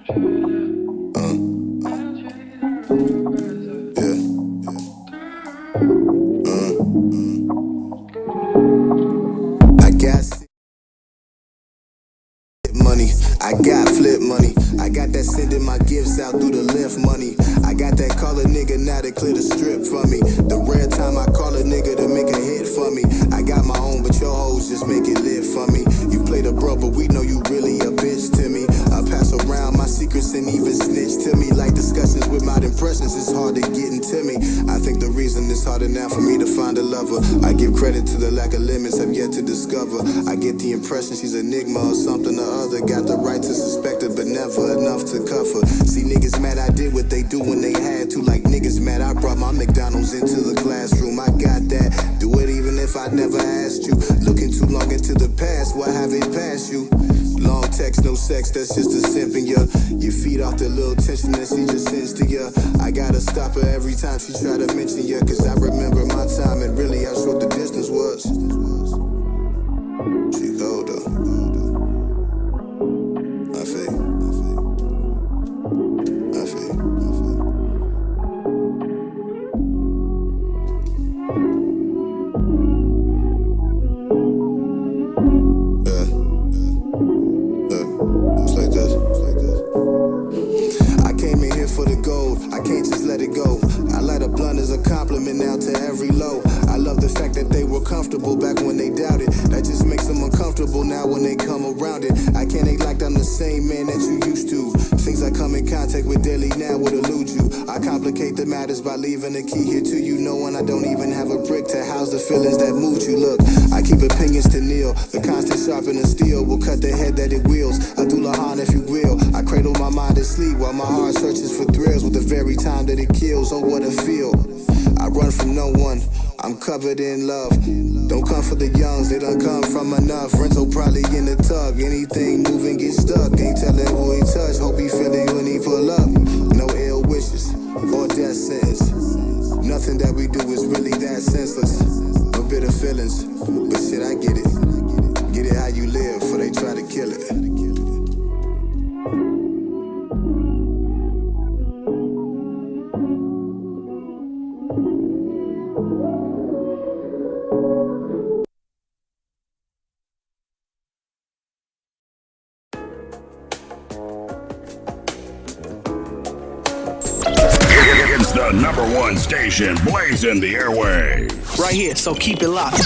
I got flip money. I got that sending my gifts out through the lift money. I got that call a nigga now to clear the strip for me. The rare time I call a nigga to make a hit for me. I got my own, but your hoes just make it live for me. You play the bro, but we know you really a bitch to me. I pass around my secrets and even snitch to me. Like discussions with my impressions, it's hard to get into me. I think the reason it's harder now for me to find a lover. I give credit to the lack of limits I've yet to discover. I get the impression she's an enigma or something or other. Got the right to suspect her, but never enough to cover. See niggas mad I did what they do when they had to. Like niggas mad I brought my McDonald's into the classroom. I got that, do it even if I never asked you. Looking too long into the past, why have it passed you? Long text, no sex, that's just a simp in ya. You feed off the little tension that she just sends to ya. I gotta stop her every time she try to mention ya. Cause I remember my time and really how short the distance was. She cold though. I fake. I can't just let it go. I light a blunt as a compliment now to every low. I love the fact that they were comfortable back when they doubted. That just makes them uncomfortable now when they come around it. I can't act like I'm the same man that you used to. Things I come in contact with daily now would elude you. I complicate the matters by leaving a key here to you, knowing I don't even have a brick to house the feelings that moved you. Look, I keep opinions to kneel. The constant sharpening steel will cut the head that it wields. Abdullah Han, if you will. I cradle my mind to sleep while my heart searches for thrills with the very time that it kills. Oh, what a feel. I run from no one. I'm covered in love. Don't come for the youngs, they done come from enough. Renzo probably in the tug. Anything moving get stuck. Ain't telling who he touch. Hope he feel it when he pull up. No ill wishes or death sentence. Nothing that we do is really that senseless. No bitter feelings, but shit, I get it. Get it how you live, before they try to kill it. The #1 station blazing the airwaves. Right here, so keep it locked.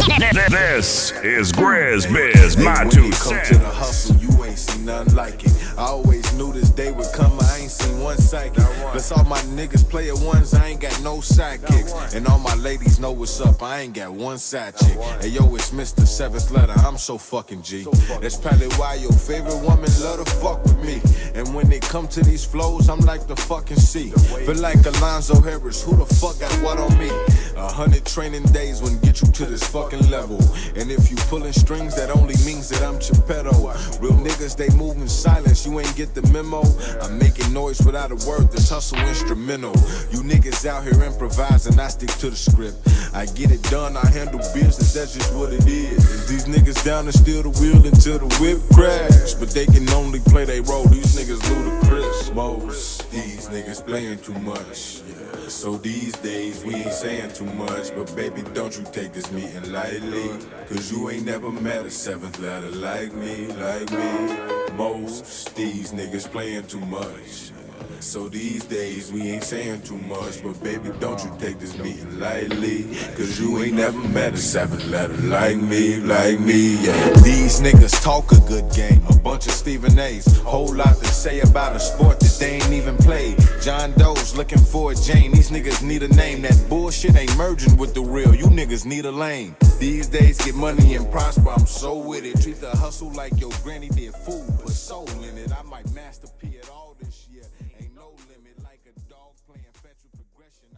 This is GRIZZBIZMY2SENSE. To the hustle, you ain't seen nothing like it. I always knew this day would come, I ain't seen one psychic. Plus all my niggas play at ones, I ain't got no sidekicks. And all my ladies know what's up, I ain't got one side chick. Hey yo, it's Mr. Seventh Letter, I'm so fucking G. That's probably why your favorite woman love to fuck with me. And when they come to these flows, I'm like the fucking sea. Feel like Alonzo Harris, who the fuck got what on me? 100 training days wouldn't get you to this fucking level. And if you pulling strings, that only means that I'm Geppetto. Real niggas, they move in silence, you ain't get the memo. I'm making noise without a word, this hustle instrumental. You niggas out here improvising, I stick to the script. I get it done, I handle business, that's just what it is. These niggas down to steal the wheel until the whip crash. But they can only play they role, these niggas ludicrous. Most these niggas playing too much. So these days we ain't saying too much. But baby, don't you take this meeting lightly. Cause you ain't never met a seventh letter like me, like me. Most these niggas playing too much. So these days we ain't saying too much. But baby, don't you take this meeting lightly. Cause you ain't never met a seventh letter like me, yeah. These niggas talk a good game, a bunch of Stephen A's. Whole lot to say about a sport that they ain't even played. John Doe's looking for a Jane, these niggas need a name. That bullshit ain't merging with the real, you niggas need a lane. These days get money and prosper, I'm so with it. Treat the hustle like your granny did food, put soul in it. I might master P at all this year. Ain't no limit, like a dog playing fetch with progression.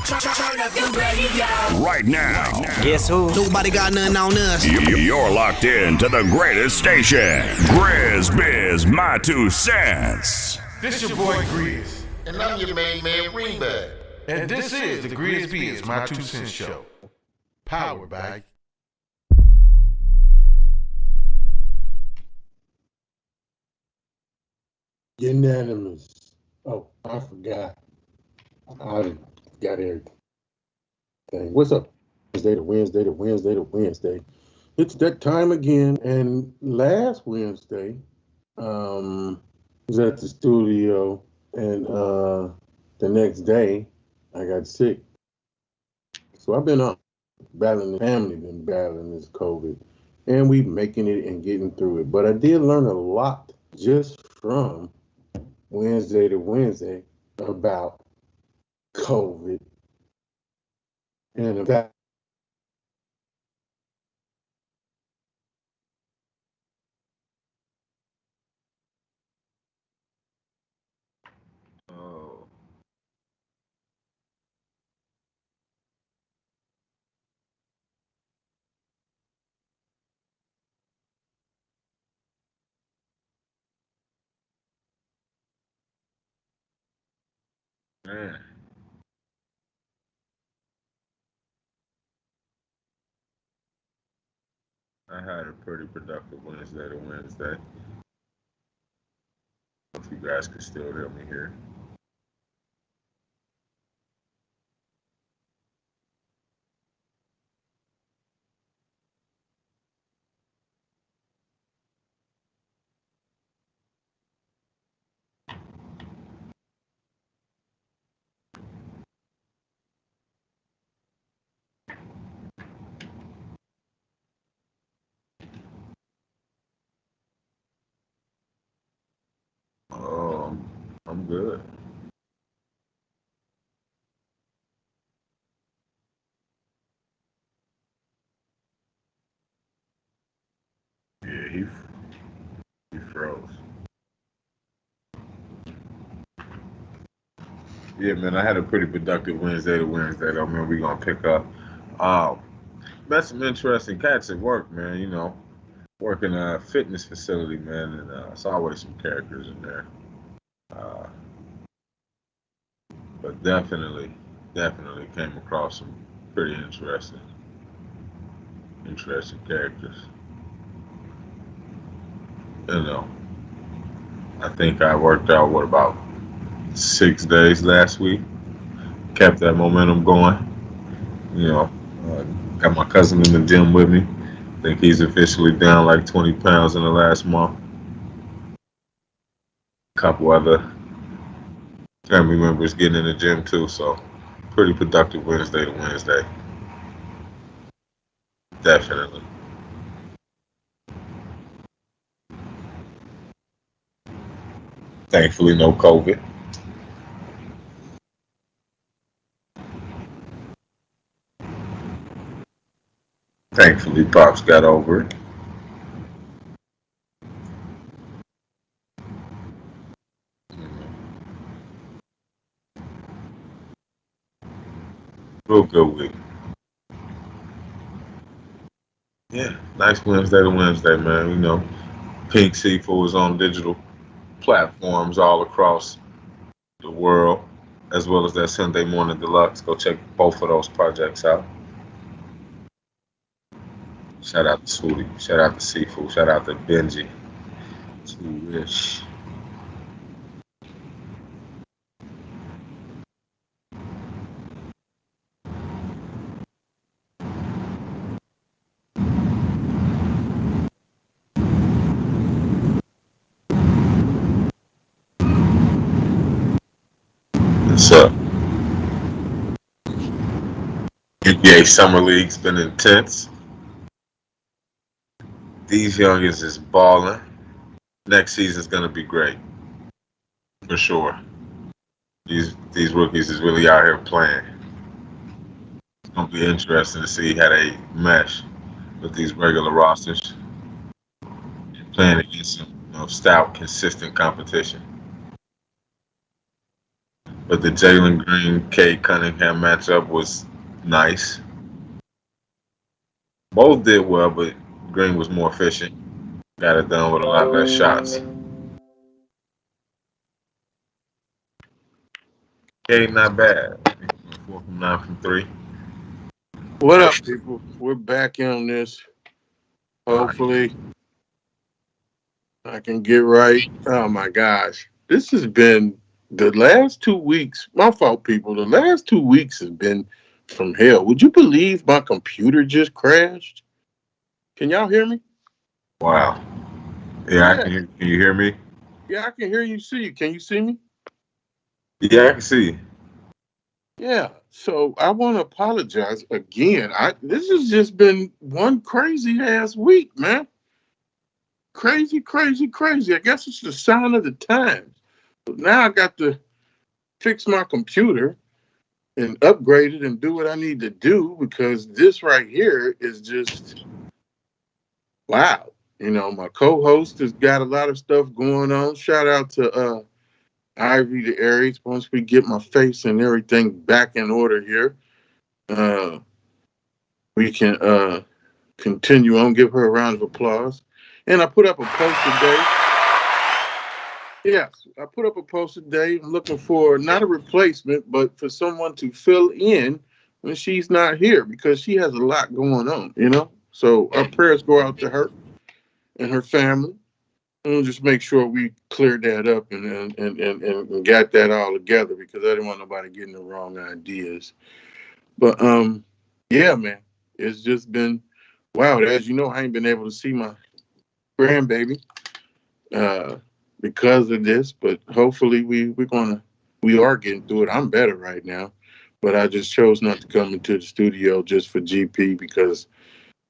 Turn up your radio. Right now. Guess who? Nobody got nothing on us. You're locked in to the greatest station, GRIZZBIZMY2SENSE. This your boy Grizz. And I'm your main man, Ringback. And this is the GRIZZBIZMY2SENSE Show. Powered by Unanimous. Oh, I forgot. I got everything. What's up? Wednesday. It's that time again. And last Wednesday, was at the studio, and the next day I got sick. So I've been battling the family, been battling this COVID, and we making it and getting through it. But I did learn a lot just from Wednesday to Wednesday about COVID and about Oh, man. I had a pretty productive Wednesday to Wednesday. If you guys could still hear me here. Oh, I'm good. Yeah, he froze. Yeah, man, I had a pretty productive Wednesday to Wednesday. Though, man, we gonna pick up. Um, Met some interesting cats at work, man. You know, work in a fitness facility, man, and it's always some characters in there. Uh, but definitely came across some pretty interesting characters. You know, I think I worked out what about 6 days last week. Kept that momentum going. You know, uh, got my cousin in the gym with me. I think he's officially down like 20 pounds in the last month. A couple other family members getting in the gym too. So pretty productive Wednesday to Wednesday. Definitely. Thankfully, no COVID. Thankfully, Pops got over it. Real good week. Yeah, nice Wednesday to Wednesday, man. You know, Pink Seafood is on digital platforms all across the world, as well as that Sunday Morning Deluxe. Go check both of those projects out. Shout out to Swooty. Shout out to Seafood. Shout out to Benji. To Wish. What's up? NBA Summer League's been intense. These youngins is balling. Next season's gonna be great for sure. These rookies is really out here playing. It's gonna be interesting to see how they mesh with these regular rosters playing against some stout, consistent competition. But the Jalen Green, Kate Cunningham matchup was nice. Both did well, but Green was more efficient. Got it done with a lot less shots. Kate not bad. 4 from 9 from 3. what up, people? We're back on this. Hopefully, I can get right. Oh my gosh, this has been the last 2 weeks. My fault, people. The last 2 weeks has been from hell. Would you believe my computer just crashed? Can y'all hear me? Wow. Yeah, I can hear. Can you hear me? Yeah, I can hear you. See you. Can you see me? Yeah, I can see. Yeah. So I want to apologize again. This has just been one crazy ass week, man. Crazy, crazy, crazy. I guess it's the sign of the times. But now I got to fix my computer and upgrade it and do what I need to do because this right here is just wow. You know, my co-host has got a lot of stuff going on. Shout out to Ivy the Aries. Once we get my face and everything back in order here, we can continue on. Give her a round of applause. And I put up a post today. Yes, I put up a post today. I'm looking for not a replacement, but for someone to fill in when she's not here because she has a lot going on, you know? So our prayers go out to her and her family. And we'll just make sure we cleared that up and got that all together because I didn't want nobody getting the wrong ideas. But yeah, man, it's just been wow. As you know, I ain't been able to see my grandbaby because of this, but hopefully we are getting through it. I'm better right now, but I just chose not to come into the studio just for GP because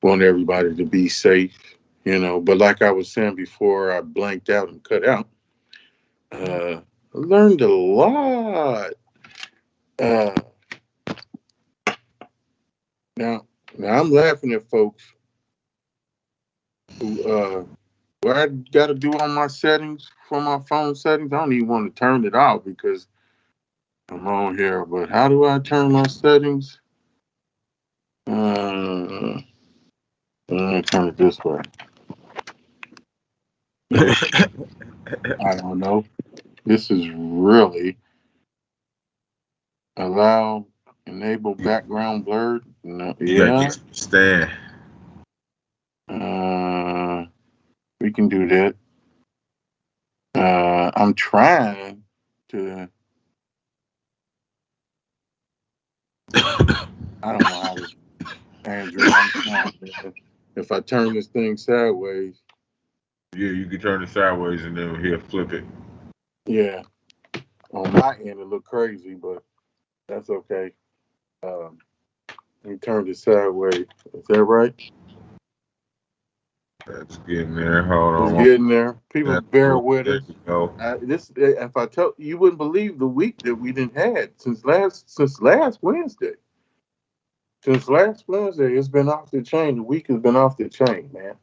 I want everybody to be safe, you know. But like I was saying before, I blanked out and cut out. I learned a lot. Now I'm laughing at folks who what I got to do on my settings for my phone settings. I don't even want to turn it off because I'm on here. But how do I turn my settings? Let me turn it this way. I don't know. This is really enable background blurred. No, yeah. Stand. We can do that. I'm trying to. I don't know how to. Andrew, if I turn this thing sideways. Yeah, you can turn it sideways and then he'll flip it. Yeah. On my end, it looked crazy, but that's okay. Let me turn it sideways. Is that right? That's getting there. Hold on. It's getting there. People bear with there us. you go. If I tell you, wouldn't believe the week that we didn't had since last Wednesday. Since last Wednesday, it's been off the chain. The week has been off the chain, man.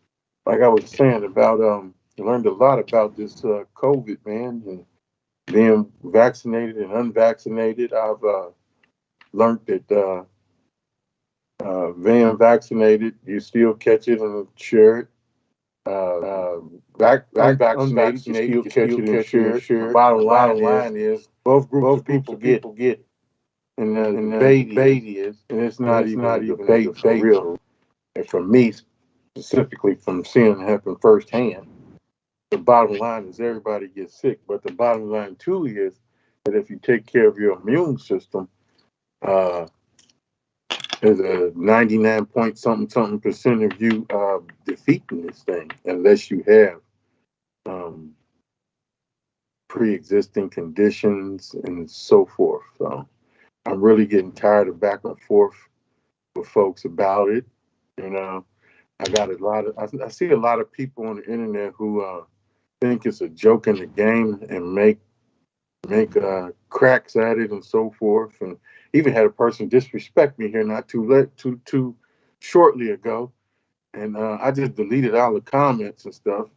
Like I was saying about, I learned a lot about this COVID, man, and being vaccinated and unvaccinated. I've learned that being vaccinated, you still catch it and share it. Unvaccinated, you still catch it and share it. Bottom line is both groups of people get it. And the debate is, and it's not even a debate for real. And for me, specifically from seeing it happen firsthand, the bottom line is everybody gets sick. But the bottom line too is that if you take care of your immune system, there's a 99 point something percent of you defeating this thing, unless you have pre-existing conditions and so forth. So I'm really getting tired of back and forth with folks about it. You know, I see a lot of people on the internet who think it's a joke in the game and make cracks at it and so forth, and even had a person disrespect me here not too shortly ago, and I just deleted all the comments and stuff.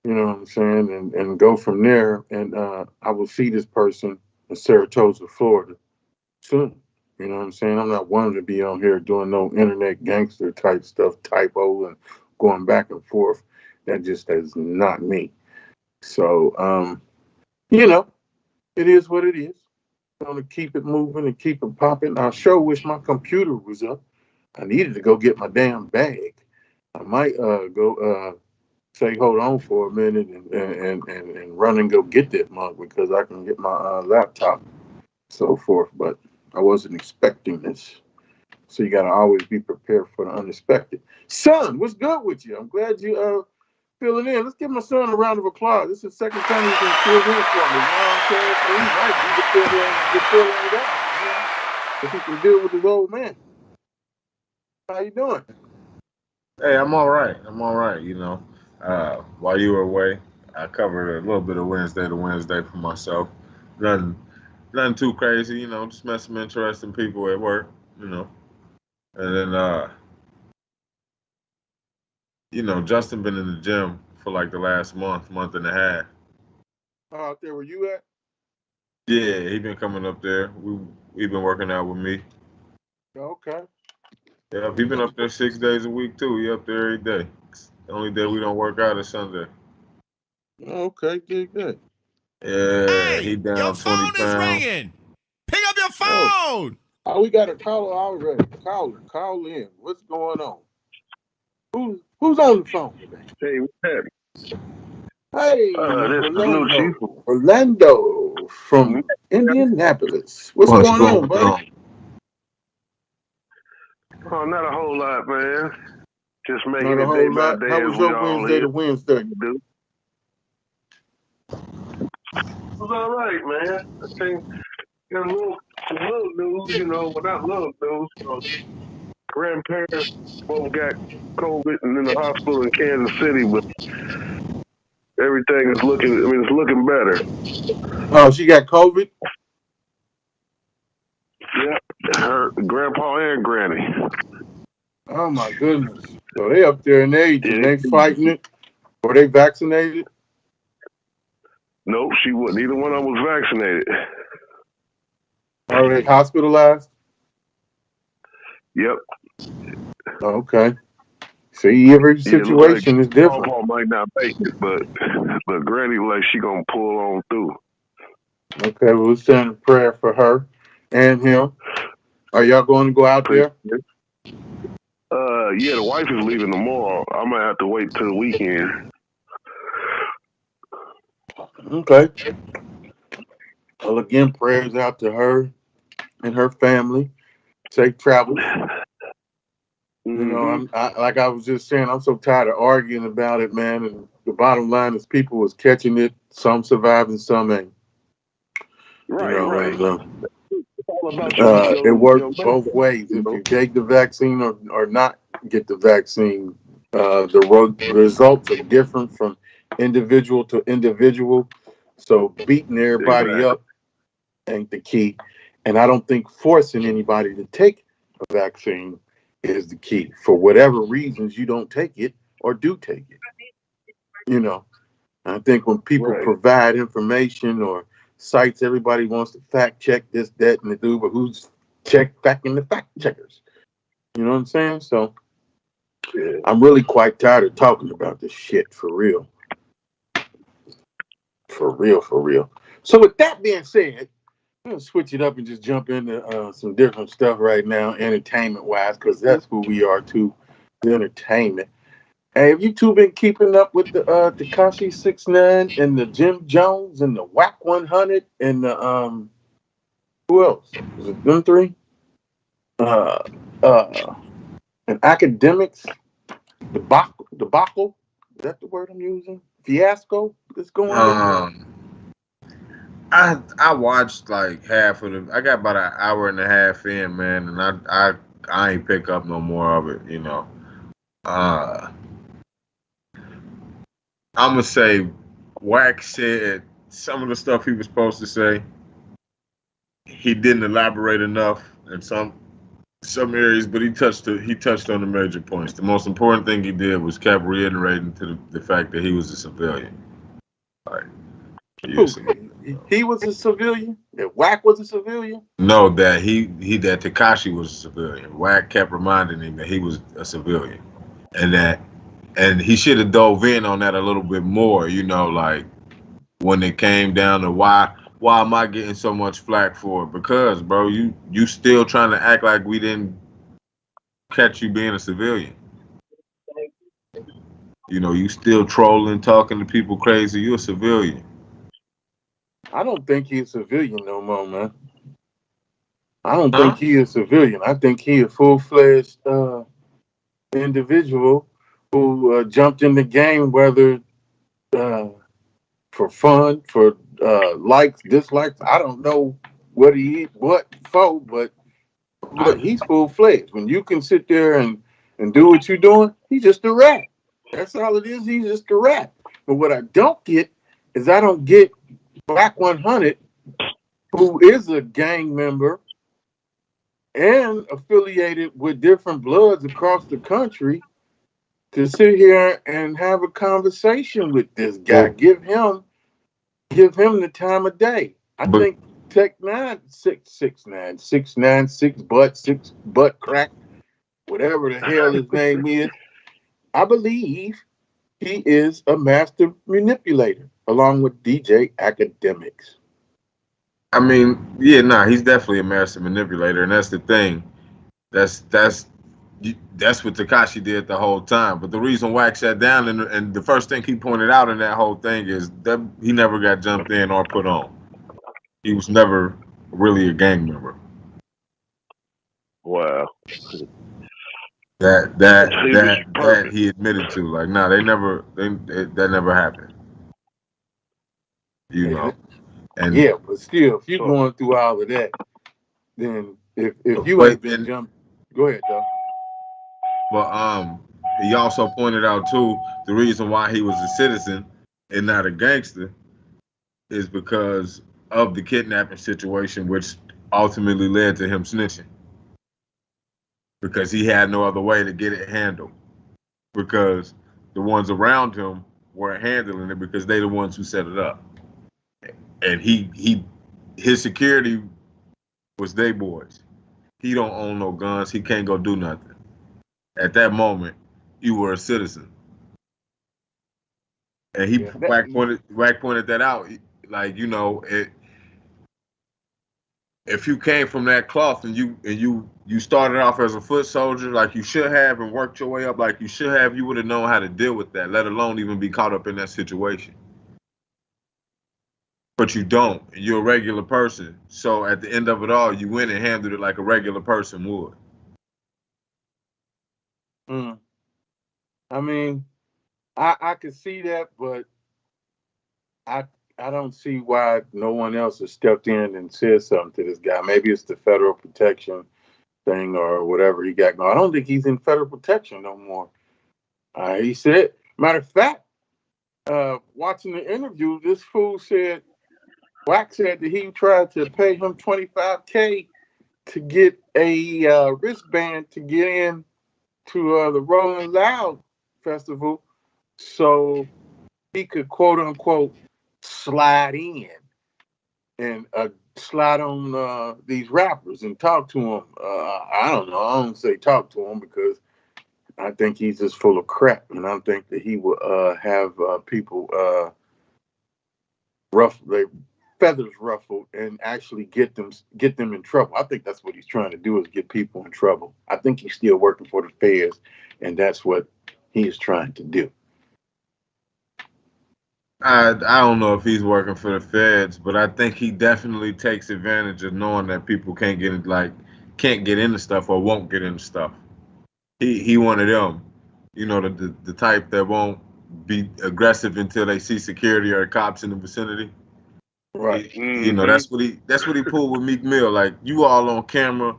You know what I'm saying, and go from there. And I will see this person in Saratoga, Florida, soon. You know what I'm saying? I'm not wanting to be on here doing no internet gangster type stuff, typo and going back and forth. That just is not me. So, you know, it is what it is. I'm going to keep it moving and keep it popping. I sure wish my computer was up. I needed to go get my damn bag. I might go say, hold on for a minute and run and go get that mug because I can get my laptop, so forth. But I wasn't expecting this. So you got to always be prepared for the unexpected. Son, what's good with you? I'm glad you filling in. Let's give my son a round of applause. This is the second time he's been filled in for me. You know what I'm saying? So he's nice. He can fill in that. You know? If he can deal with his old man. How you doing? Hey, I'm all right. I'm all right. While you were away, I covered a little bit of Wednesday to Wednesday for myself. Nothing, nothing too crazy. Just met some interesting people at work. And then Justin been in the gym for like the last month and a half. Oh, out there where you at? Yeah, he been coming up there. We been working out with me. Okay. Yeah, he been up there 6 days a week too. He up there every day. The only day we don't work out is Sunday. Okay, good. Yeah, Hey, he down your 20 phone is pounds. ringing. Pick up your Oh. phone. Oh, we got a caller already. Call in. What's going on? Who's on the phone today? Hey, what's happening? Hey, This is Blue Chief. Orlando from Indianapolis. What's going on, buddy? Oh, not a whole lot, man. Just making Not a it day whole by lot. day How as was we your all Wednesday here. to Wednesday? Do. It was all right, man. I think there's a little news, well, not little news. Grandparents both got COVID and in the hospital in Kansas City, but everything is it's looking better. Oh, she got COVID? Yeah, her grandpa and granny. Oh, my goodness. So they up there in age and Yeah. they fighting it? Were they vaccinated? Nope, she wasn't. Neither one of them was vaccinated. Are they hospitalized? Yep. Okay. See, every situation is different. Grandpa might not make it, but Granny she gonna pull on through. Okay, we'll send a prayer for her and him. Are y'all going to go out there? Yeah, the wife is leaving tomorrow. I might have to wait till the weekend. Okay. Well, again, prayers out to her and her family. Safe travels. Mm-hmm. Like I was just saying, I'm so tired of arguing about it, man. And the bottom line is people was catching it. Some surviving, some ain't. Right. It works both ways. If you take the vaccine or not get the vaccine, the results are different from individual to individual. So beating everybody up ain't the key. And I don't think forcing anybody to take a vaccine is the key. For whatever reasons you don't take it or do take it. I think when people provide information or sites, everybody wants to fact check this, that, and the do, but who's backing the fact checkers? You know what I'm saying? So I'm really quite tired of talking about this shit for real. For real. So with that being said, I'm going to switch it up and just jump into some different stuff right now, entertainment-wise, because that's who we are, too, the entertainment. Hey, have you two been keeping up with the Tekashi 6ix9ine and the Jim Jones and the Whack 100 and the who else? Was it them three? And Academics debacle? Is that the word I'm using? Fiasco that's going on? I watched like half of them. I got about an hour and a half in, man, and I ain't pick up no more of it. I'm gonna say Wack said some of the stuff he was supposed to say. He didn't elaborate enough in some areas, but he touched on the major points. The most important thing he did was kept reiterating to the fact that he was a civilian. Like, he was a civilian? That Wack was a civilian? No, that that Tekashi was a civilian. Wack kept reminding him that he was a civilian, and he should have dove in on that a little bit more. Like when it came down to why am I getting so much flack for it? Because, bro, you still trying to act like we didn't catch you being a civilian. You know, you still trolling, talking to people crazy. You're a civilian. I don't think he's a civilian no more, man. I don't Huh? think he is a civilian. I think he a full-fledged individual who jumped in the game, whether for fun, for likes, dislikes. I don't know what for, but he's full-fledged. When you can sit there and do what you're doing, he's just a rat. That's all it is. He's just a rat. But what I don't get is I don't get Black 100, who is a gang member and affiliated with different bloods across the country, to sit here and have a conversation with this guy. Give him the time of day. I think Tech 9, 6'9", 6 butt crack, whatever the hell his name is. I believe he is a master manipulator, along with DJ Academics. I mean, yeah, he's definitely a master manipulator, and that's the thing. That's what Tekashi did the whole time. But the reason Wack sat down, and the first thing he pointed out in that whole thing is that he never got jumped in or put on. He was never really a gang member. Wow. That he admitted to. Like, that never happened. You know. And yeah, but still, if you're going through all of that, then if you ain't been jumped, go ahead, though. But he also pointed out too, the reason why he was a citizen and not a gangster is because of the kidnapping situation, which ultimately led to him snitching. Because he had no other way to get it handled. Because the ones around him weren't handling it because they the ones who set it up. And his security was they boys. He don't own no guns. He can't go do nothing. At that moment, you were a citizen. And Wack pointed that out. Like, you know, if you came from that cloth and you started off as a foot soldier like you should have and worked your way up like you should have, you would have known how to deal with that, let alone even be caught up in that situation. But you don't. You're a regular person. So at the end of it all, you went and handled it like a regular person would. I mean, I could see that, but I don't see why no one else has stepped in and said something to this guy. Maybe it's the federal protection thing or whatever he got going. I don't think he's in federal protection no more. He said, matter of fact, watching the interview, this fool said, Wack said that he tried to pay him $25K to get a wristband to get in to the Rolling Loud Festival so he could, quote unquote, slide in and slide on these rappers and talk to them. I don't know. I don't say talk to them because I think he's just full of crap, and I think that he will have people their feathers ruffled and actually get them in trouble. I think that's what he's trying to do, is get people in trouble. I think he's still working for the feds, and that's what he is trying to do. I don't know if he's working for the feds, but I think he definitely takes advantage of knowing that people can't get into stuff or won't get into stuff. He one of them, you know, the type that won't be aggressive until they see security or cops in the vicinity. Right. You know, that's what he pulled with Meek Mill. Like, you all on camera,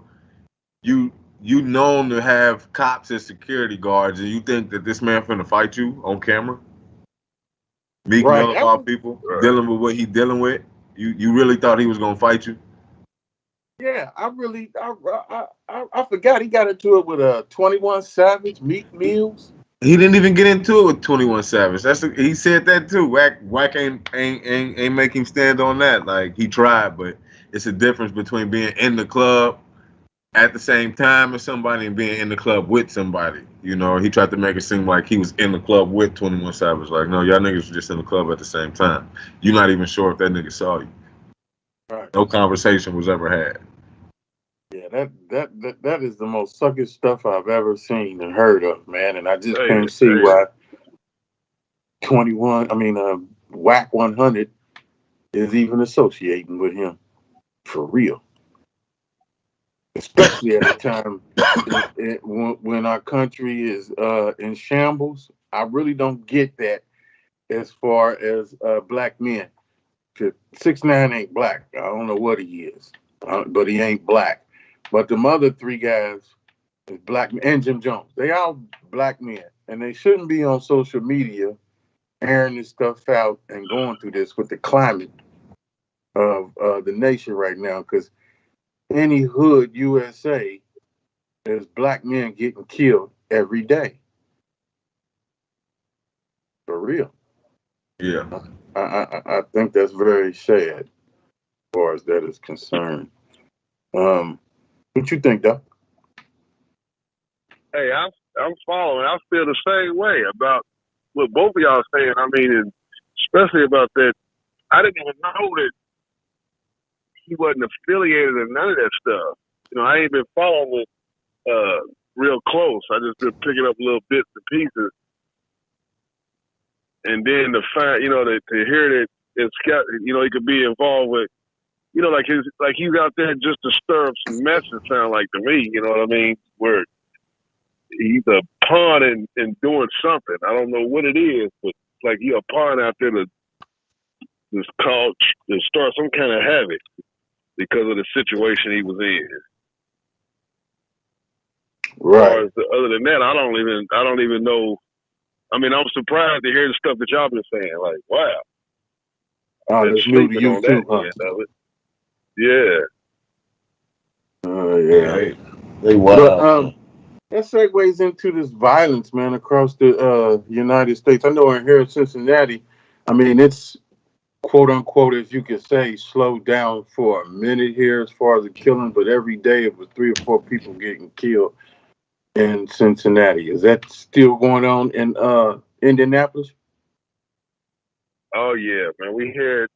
you known to have cops as security guards, and you think that this man finna fight you on camera? Meek Mill of all people, dealing with what he dealing with. You really thought he was gonna fight you? Yeah, I forgot he got into it with a 21 Savage, Meek Mills. He didn't even get into it with 21 Savage. He said that too. Wack ain't make him stand on that. Like, he tried, but it's a difference between being in the club at the same time as somebody and being in the club with somebody. You know, he tried to make it seem like he was in the club with 21 Savage. Like, no, y'all niggas were just in the club at the same time. You're not even sure if that nigga saw you. Right. No conversation was ever had. Yeah, that is the most suckish stuff I've ever seen and heard of, man. And I just can't see why Whack 100 is even associating with him for real. Especially at a time when our country is in shambles. I really don't get that as far as black men. 6ix9ine ain't black. I don't know what he is, but he ain't black. But the other three guys is black, and Jim Jones. They all black men, and they shouldn't be on social media airing this stuff out and going through this with the climate of the nation right now. Because any hood USA, there's black men getting killed every day. For real. Yeah. I think that's very sad as far as that is concerned. What you think, Doc? Hey, I'm following. I feel the same way about what both of y'all saying. I mean, and especially about that. I didn't even know that he wasn't affiliated or none of that stuff. You know, I ain't been following it real close. I just been picking up little bits and pieces. And then to find, you know, to hear that it's got, you know, he could be involved with, you know, like he's out there just to stir up some mess. It sound like to me, you know what I mean? Where he's a pawn in doing something. I don't know what it is, but it's like he's a pawn out there to start some kind of havoc because of the situation he was in. Right. Other than that, I don't even know. I mean, I'm surprised to hear the stuff that y'all been saying. Like, wow. Oh, that's new to you too, huh? Yeah. Yeah. They wild. But that segues into this violence, man, across the United States. I know in here in Cincinnati, I mean, it's quote unquote, as you could say, slowed down for a minute here as far as the killing, but every day it was 3 or 4 people getting killed in Cincinnati. Is that still going on in Indianapolis? Oh yeah, man. We had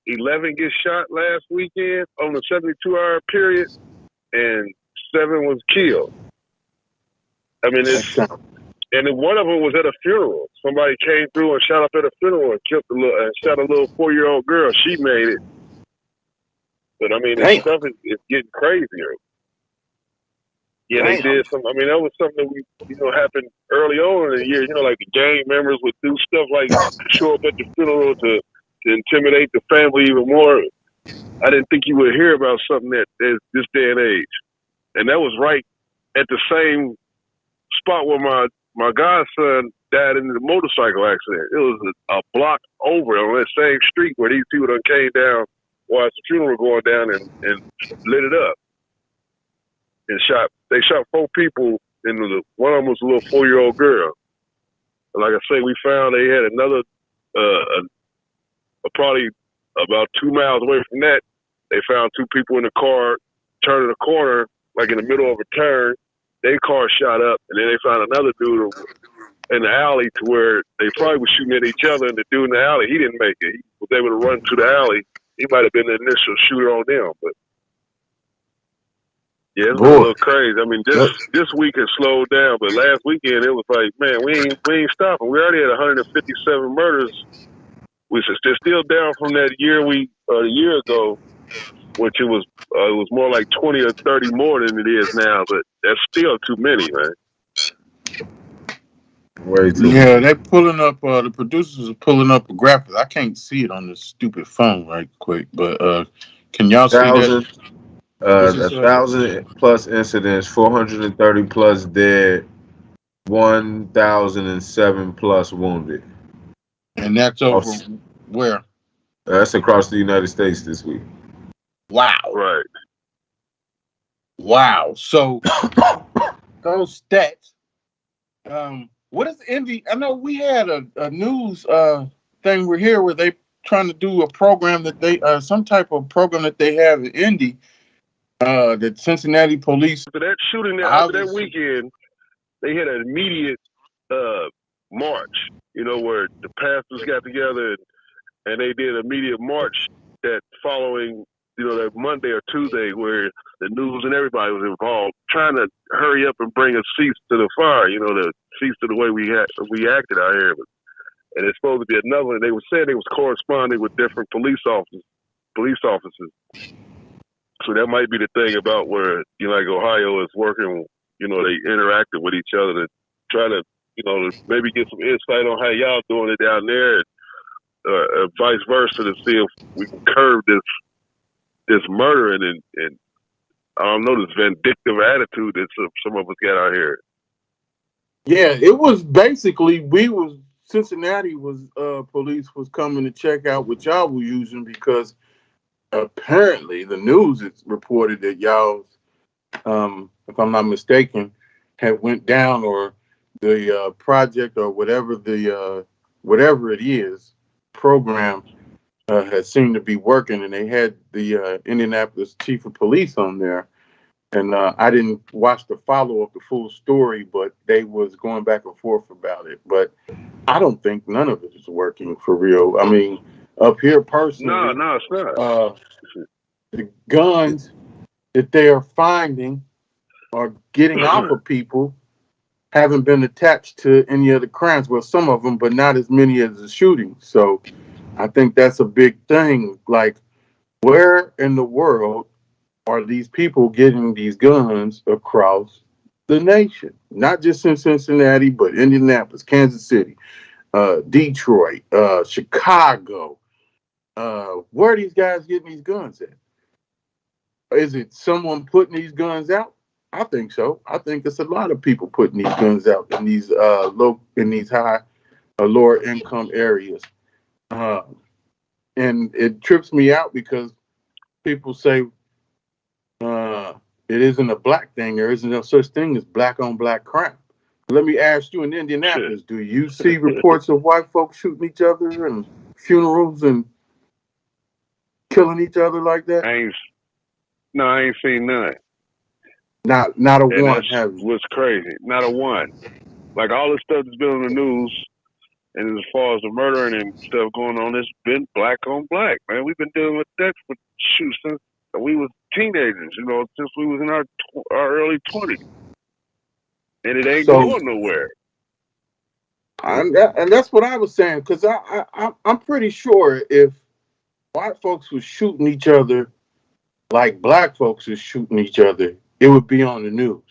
11 get shot last weekend on the 72-hour period, and 7 was killed. I mean, and then one of them was at a funeral. Somebody came through and shot up at a funeral and shot a little 4-year-old girl. She made it. But I mean, this stuff is getting crazier. Yeah, they did some. I mean, that was something that happened early on in the year. You know, like the gang members would do stuff like show up at the funeral to intimidate the family even more. I didn't think you would hear about something that is this day and age. And that was right at the same spot where my godson died in the motorcycle accident. It was a block over on that same street where these people done came down while the funeral going down and lit it up. And they shot 4 people, and one of them was a little 4-year-old girl. And like I say, we found they had another, probably about 2 miles away from that, they found 2 people in the car turning a corner, like in the middle of a turn. Their car shot up, and then they found another dude in the alley to where they probably were shooting at each other, and the dude in the alley, he didn't make it. He was able to run to the alley. He might have been the initial shooter on them, but yeah, it's been a little crazy. I mean, this week has slowed down, but last weekend it was like, man, we ain't stopping. We already had 157 murders. They're still down from that year a year ago, which it was more like 20 or 30 more than it is now, but that's still too many, man. Yeah, they're pulling up. The producers are pulling up a graphic. I can't see it on this stupid phone right quick, but can y'all see that? 1,000 plus incidents, 430 plus dead, 1,007 plus wounded. And that's over where? That's across the United States this week. Wow. Right. Wow. So those stats. What is Indy? I know we had a news thing we're here where they trying to do a program that they some type of program that they have in Indy. The Cincinnati police. After that shooting, after that weekend, they had an immediate march. You know, where the pastors got together and they did an immediate march that following that Monday or Tuesday where the news and everybody was involved, trying to hurry up and bring a cease to the fire. The cease to the way we acted out here. And it's supposed to be another one. They were saying they was corresponding with different police officers. So that might be the thing about where, like Ohio is working, they interacted with each other to try to, to maybe get some insight on how y'all doing it down there, and vice versa, to see if we can curb this murdering and I don't know, this vindictive attitude that some of us got out here. Yeah, it was basically, Cincinnati police was coming to check out what y'all were using because apparently the news has reported that y'all, if I'm not mistaken, had went down, or the project or whatever it is program had seemed to be working, and they had the Indianapolis chief of police on there. And I didn't watch the follow-up, the full story, but they was going back and forth about it. But I don't think none of it is working for real. I mean, up here personally, No, it's not. The guns that they are finding or getting off of people haven't been attached to any other crimes. Well, some of them, but not as many as the shooting. So I think that's a big thing. Like, where in the world are these people getting these guns across the nation? Not just in Cincinnati, but Indianapolis, Kansas City, Detroit, Chicago. Where are these guys getting these guns at? Is it someone putting these guns out? I think so. I think it's a lot of people putting these guns out in these high, lower income areas. And it trips me out because people say, it isn't a black thing. There isn't no such thing as black on black crime. Let me ask you, in Indianapolis, do you see reports of white folks shooting each other and funerals and killing each other like that? I ain't seen none. Not a one, have you? What's crazy? Not a one. Like, all this stuff that's been on the news, and as far as the murdering and stuff going on, it's been black on black, man. We've been dealing with that since we was teenagers, since we was in our early 20s. And it ain't going nowhere. And that's what I was saying, because I'm pretty sure if white folks was shooting each other like black folks is shooting each other, it would be on the news.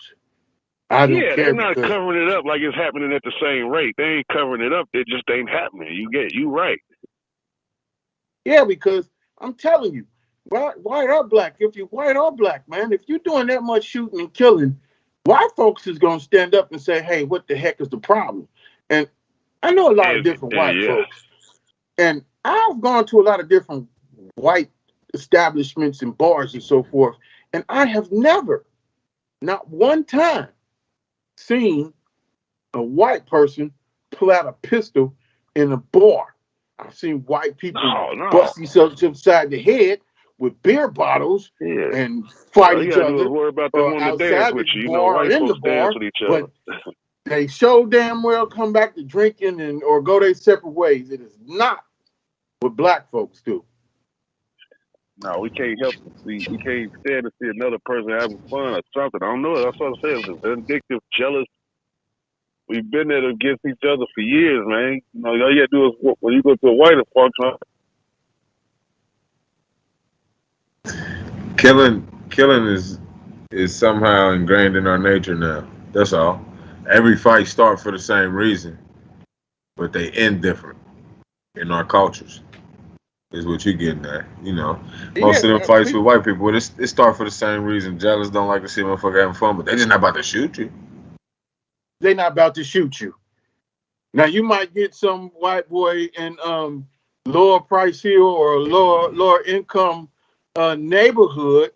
I don't care. They're not covering it up like it's happening at the same rate. They ain't covering it up. It just ain't happening. You right. Yeah, because I'm telling you, white or black, if you're white or black, man, if you're doing that much shooting and killing, white folks is going to stand up and say, hey, what the heck is the problem? And I know a lot of different white folks. And I've gone to a lot of different white establishments and bars and so forth. And I have never, not one time, seen a white person pull out a pistol in a bar. I've seen white people bust themselves upside the head with beer bottles and fight each other. Worry about them on the dance with you. White folks dance with each other. But they so damn well come back to drinking or go their separate ways. It is not what black folks do. No, we can't help it. We can't stand to see another person having fun or something. I don't know. That's what I'm saying. It's vindictive, jealous. We've been there against each other for years, man. All you gotta do is when you go to a white function. Killing is somehow ingrained in our nature now. That's all. Every fight starts for the same reason, but they end different in our cultures. Is what you're getting at, Most of them fights with white people, it start for the same reason. Jealous, don't like to see a motherfucker having fun, but they're just not about to shoot you. They're not about to shoot you. Now you might get some white boy in lower price hill or lower income neighborhood,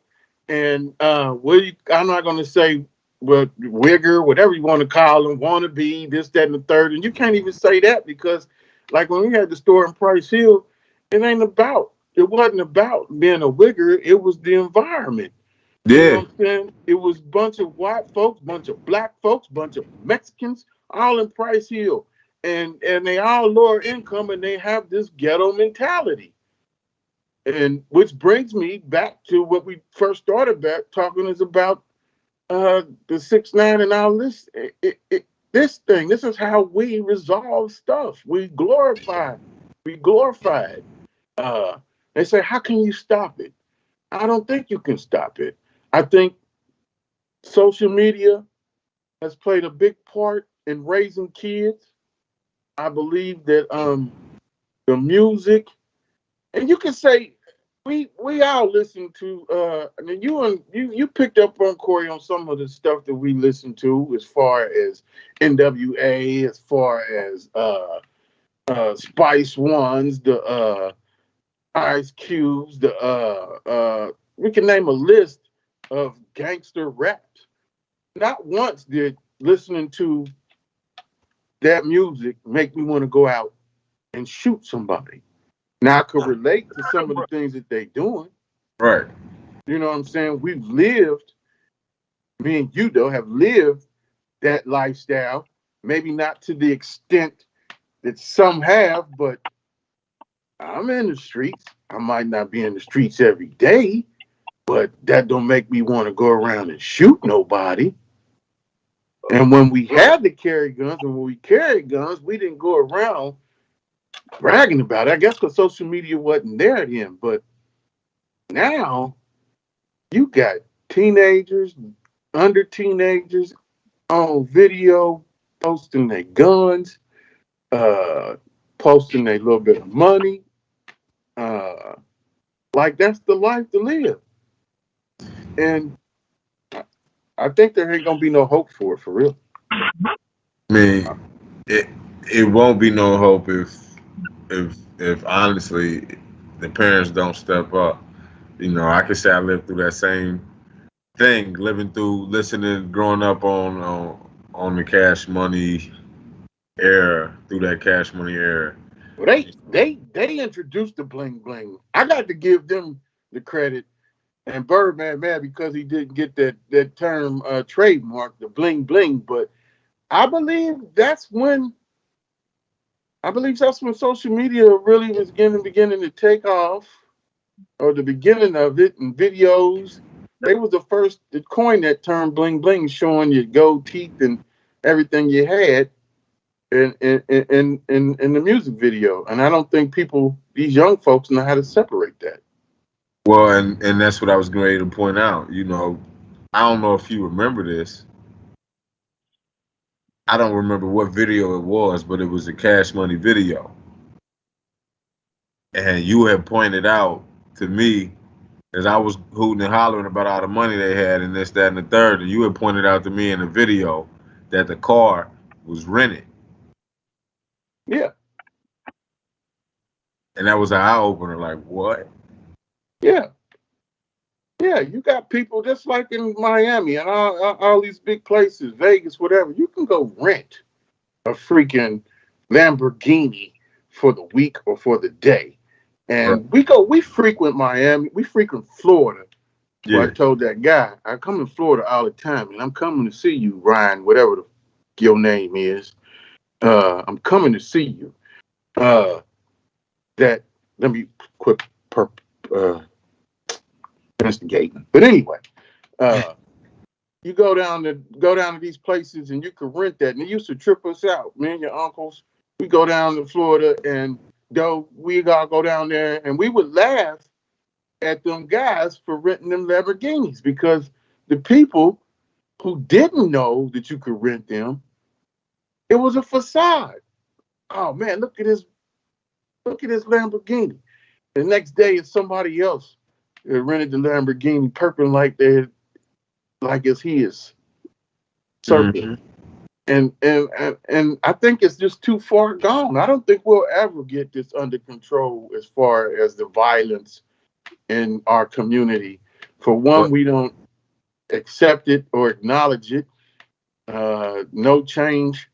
and I'm not going to say wigger, whatever you want to call them, wannabe, this, that, and the third, and you can't even say that because, like when we had the store in Price Hill, it wasn't about being a wigger. It was the environment. Yeah. You know what I'm saying? It was a bunch of white folks, bunch of black folks, bunch of Mexicans, all in Price Hill. And they all lower income and they have this ghetto mentality. And which brings me back to what we first started about talking is about the 6ix9ine and all this. This thing. This is how we resolve stuff. We glorify. We glorify it. They say, how can you stop it? I don't think you can stop it. I think social media has played a big part in raising kids. I believe that the music, and you can say we all listen to. I mean, you picked up on Corey on some of the stuff that we listen to, as far as NWA, as far as Spice Ones, the Ice Cubes, we can name a list of gangster rap. Not once did listening to that music make me want to go out and shoot somebody. Now I could relate to some of the things that they doing. Right. You know what I'm saying? We've lived, me and you though, have lived that lifestyle. Maybe not to the extent that some have, but I'm in the streets. I might not be in the streets every day, but that don't make me want to go around and shoot nobody. And when we had to carry guns, and when we carried guns, we didn't go around bragging about it. I guess because social media wasn't there then. But now you got teenagers, under teenagers on video posting their guns, posting a little bit of money. Like that's the life to live. And I think there ain't gonna be no hope for it, for real. I mean, it won't be no hope if honestly the parents don't step up. You know, I can say I lived through that same thing, listening, growing up on the Cash Money era, through that Cash Money era. Well, they introduced the bling bling. I got to give them the credit. And Birdman mad because he didn't get that term trademark, the bling bling. But I believe that's when social media really was beginning to take off, or the beginning of it, and videos. They was the first to coin that term bling bling, showing your gold teeth and everything you had in the music video. And I don't think these young folks know how to separate that. Well, and that's what I was ready to point out. You know, I don't know if you remember this. I don't remember what video it was, but it was a Cash Money video. And you had pointed out to me, as I was hooting and hollering about all the money they had and this, that, and the third, and you had pointed out to me in the video that the car was rented. Yeah. And that was an eye-opener, like, what? Yeah. Yeah, you got people just like in Miami and all these big places, Vegas, whatever. You can go rent a freaking Lamborghini for the week or for the day. And we frequent Miami, we frequent Florida. Yeah. So I told that guy, I come in Florida all the time, and I'm coming to see you, Ryan, whatever your name is. I'm coming to see you. Let me quit investigating. But anyway, you go down to these places and you can rent that. And they used to trip us out, me and your uncles. We go down to Florida and we all go down there, and we would laugh at them guys for renting them Lamborghinis, because the people who didn't know that you could rent them, it was a facade. Oh man, look at this Lamborghini. The next day it's somebody else that rented the Lamborghini, purping like it's his. Circle. Mm-hmm. And I think it's just too far gone. I don't think we'll ever get this under control as far as the violence in our community. For one, we don't accept it or acknowledge it. No change.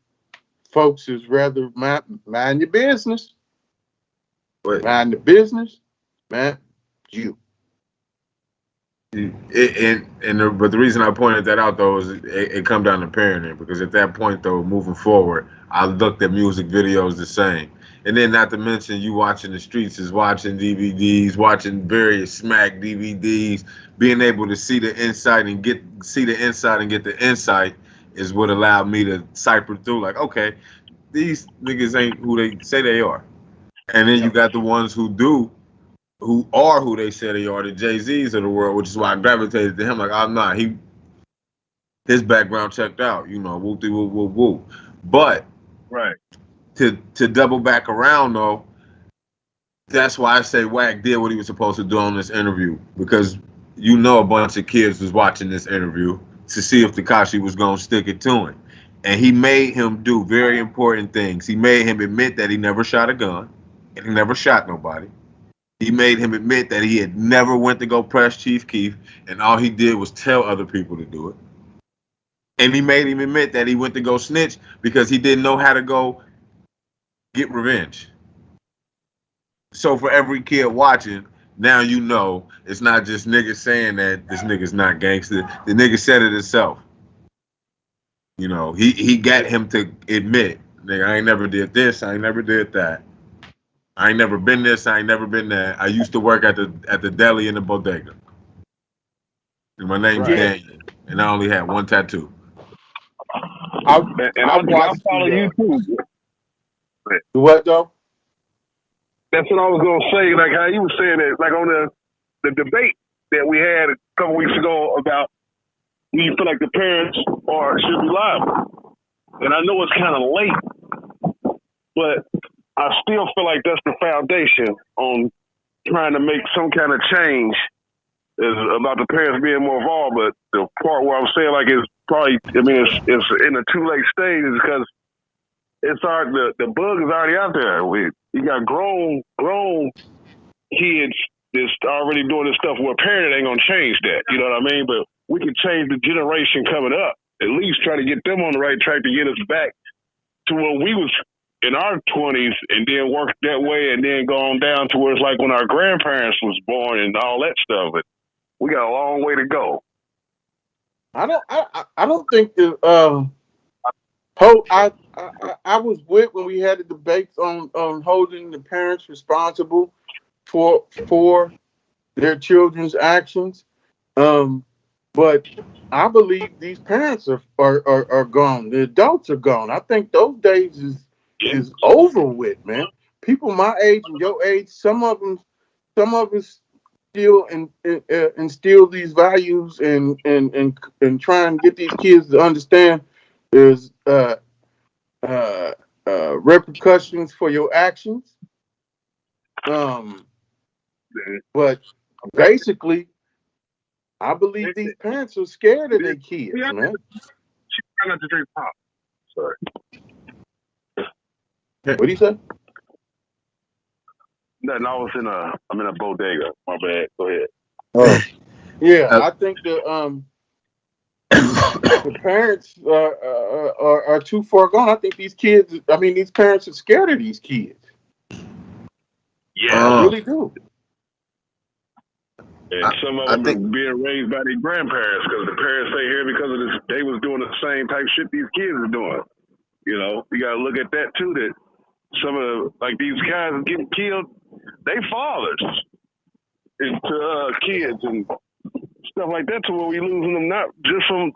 Folks is rather mind your business. Mind the business, man, you. But the reason I pointed that out though is it come down to parenting, because at that point though, moving forward, I looked at music videos the same. And then not to mention you watching the streets is watching DVDs, watching various smack DVDs, being able to see the insight and get the insight is what allowed me to cipher through like, okay, these niggas ain't who they say they are. And then you got the ones who are who they say they are, the Jay-Z's of the world, which is why I gravitated to him. Like, I'm not. His background checked out, whoop de whoop whoop whoop. But Right. to double back around though, that's why I say Wack did what he was supposed to do on this interview, because a bunch of kids was watching this interview to see if Tekashi was gonna stick it to him, and he made him do very important things. He made him admit that he never shot a gun and he never shot nobody. He made him admit that he had never went to go press Chief Keef, and all he did was tell other people to do it. And he made him admit that he went to go snitch because he didn't know how to go get revenge. So for every kid watching, now it's not just niggas saying that this nigga's not gangster. The nigga said it himself. He got him to admit, nigga, I ain't never did this, I ain't never did that. I ain't never been this, I ain't never been that. I used to work at the deli in the bodega. And my name's Daniel, and I only had one tattoo. I follow you too. What though? That's what I was gonna say. Like how you were saying that, like on the debate that we had a couple weeks ago about do you feel like the parents should be liable? And I know it's kind of late, but I still feel like that's the foundation on trying to make some kind of change is about the parents being more involved. But the part where I'm saying like it's probably, it's in a too late stage is because it's the bug is already out there. You got grown kids that's already doing this stuff where a parent ain't gonna change that. You know what I mean? But we can change the generation coming up. At least try to get them on the right track to get us back to where we was in our 20s, and then work that way, and then go on down to where it's like when our grandparents was born and all that stuff. But we got a long way to go. I don't think that I was with when we had the debates on holding the parents responsible for their children's actions. But I believe these parents are gone. The adults are gone. I think those days is over with, man. People my age and your age, some of us still instill these values and try and get these kids to understand there's repercussions for your actions. But basically, I believe these parents are scared of their kids, man. She trying not to drink pop. Sorry. What do you say? Nothing. I'm in a bodega. My bad. Go ahead. Oh, yeah. I think the parents are too far gone. I think these parents are scared of these kids. Yeah, I really do. And some of them are being raised by their grandparents because the parents stay here because of this. They was doing the same type shit these kids are doing. You got to look at that too. That some of these guys getting killed, they fathers to kids and stuff like that. To where we losing them not just from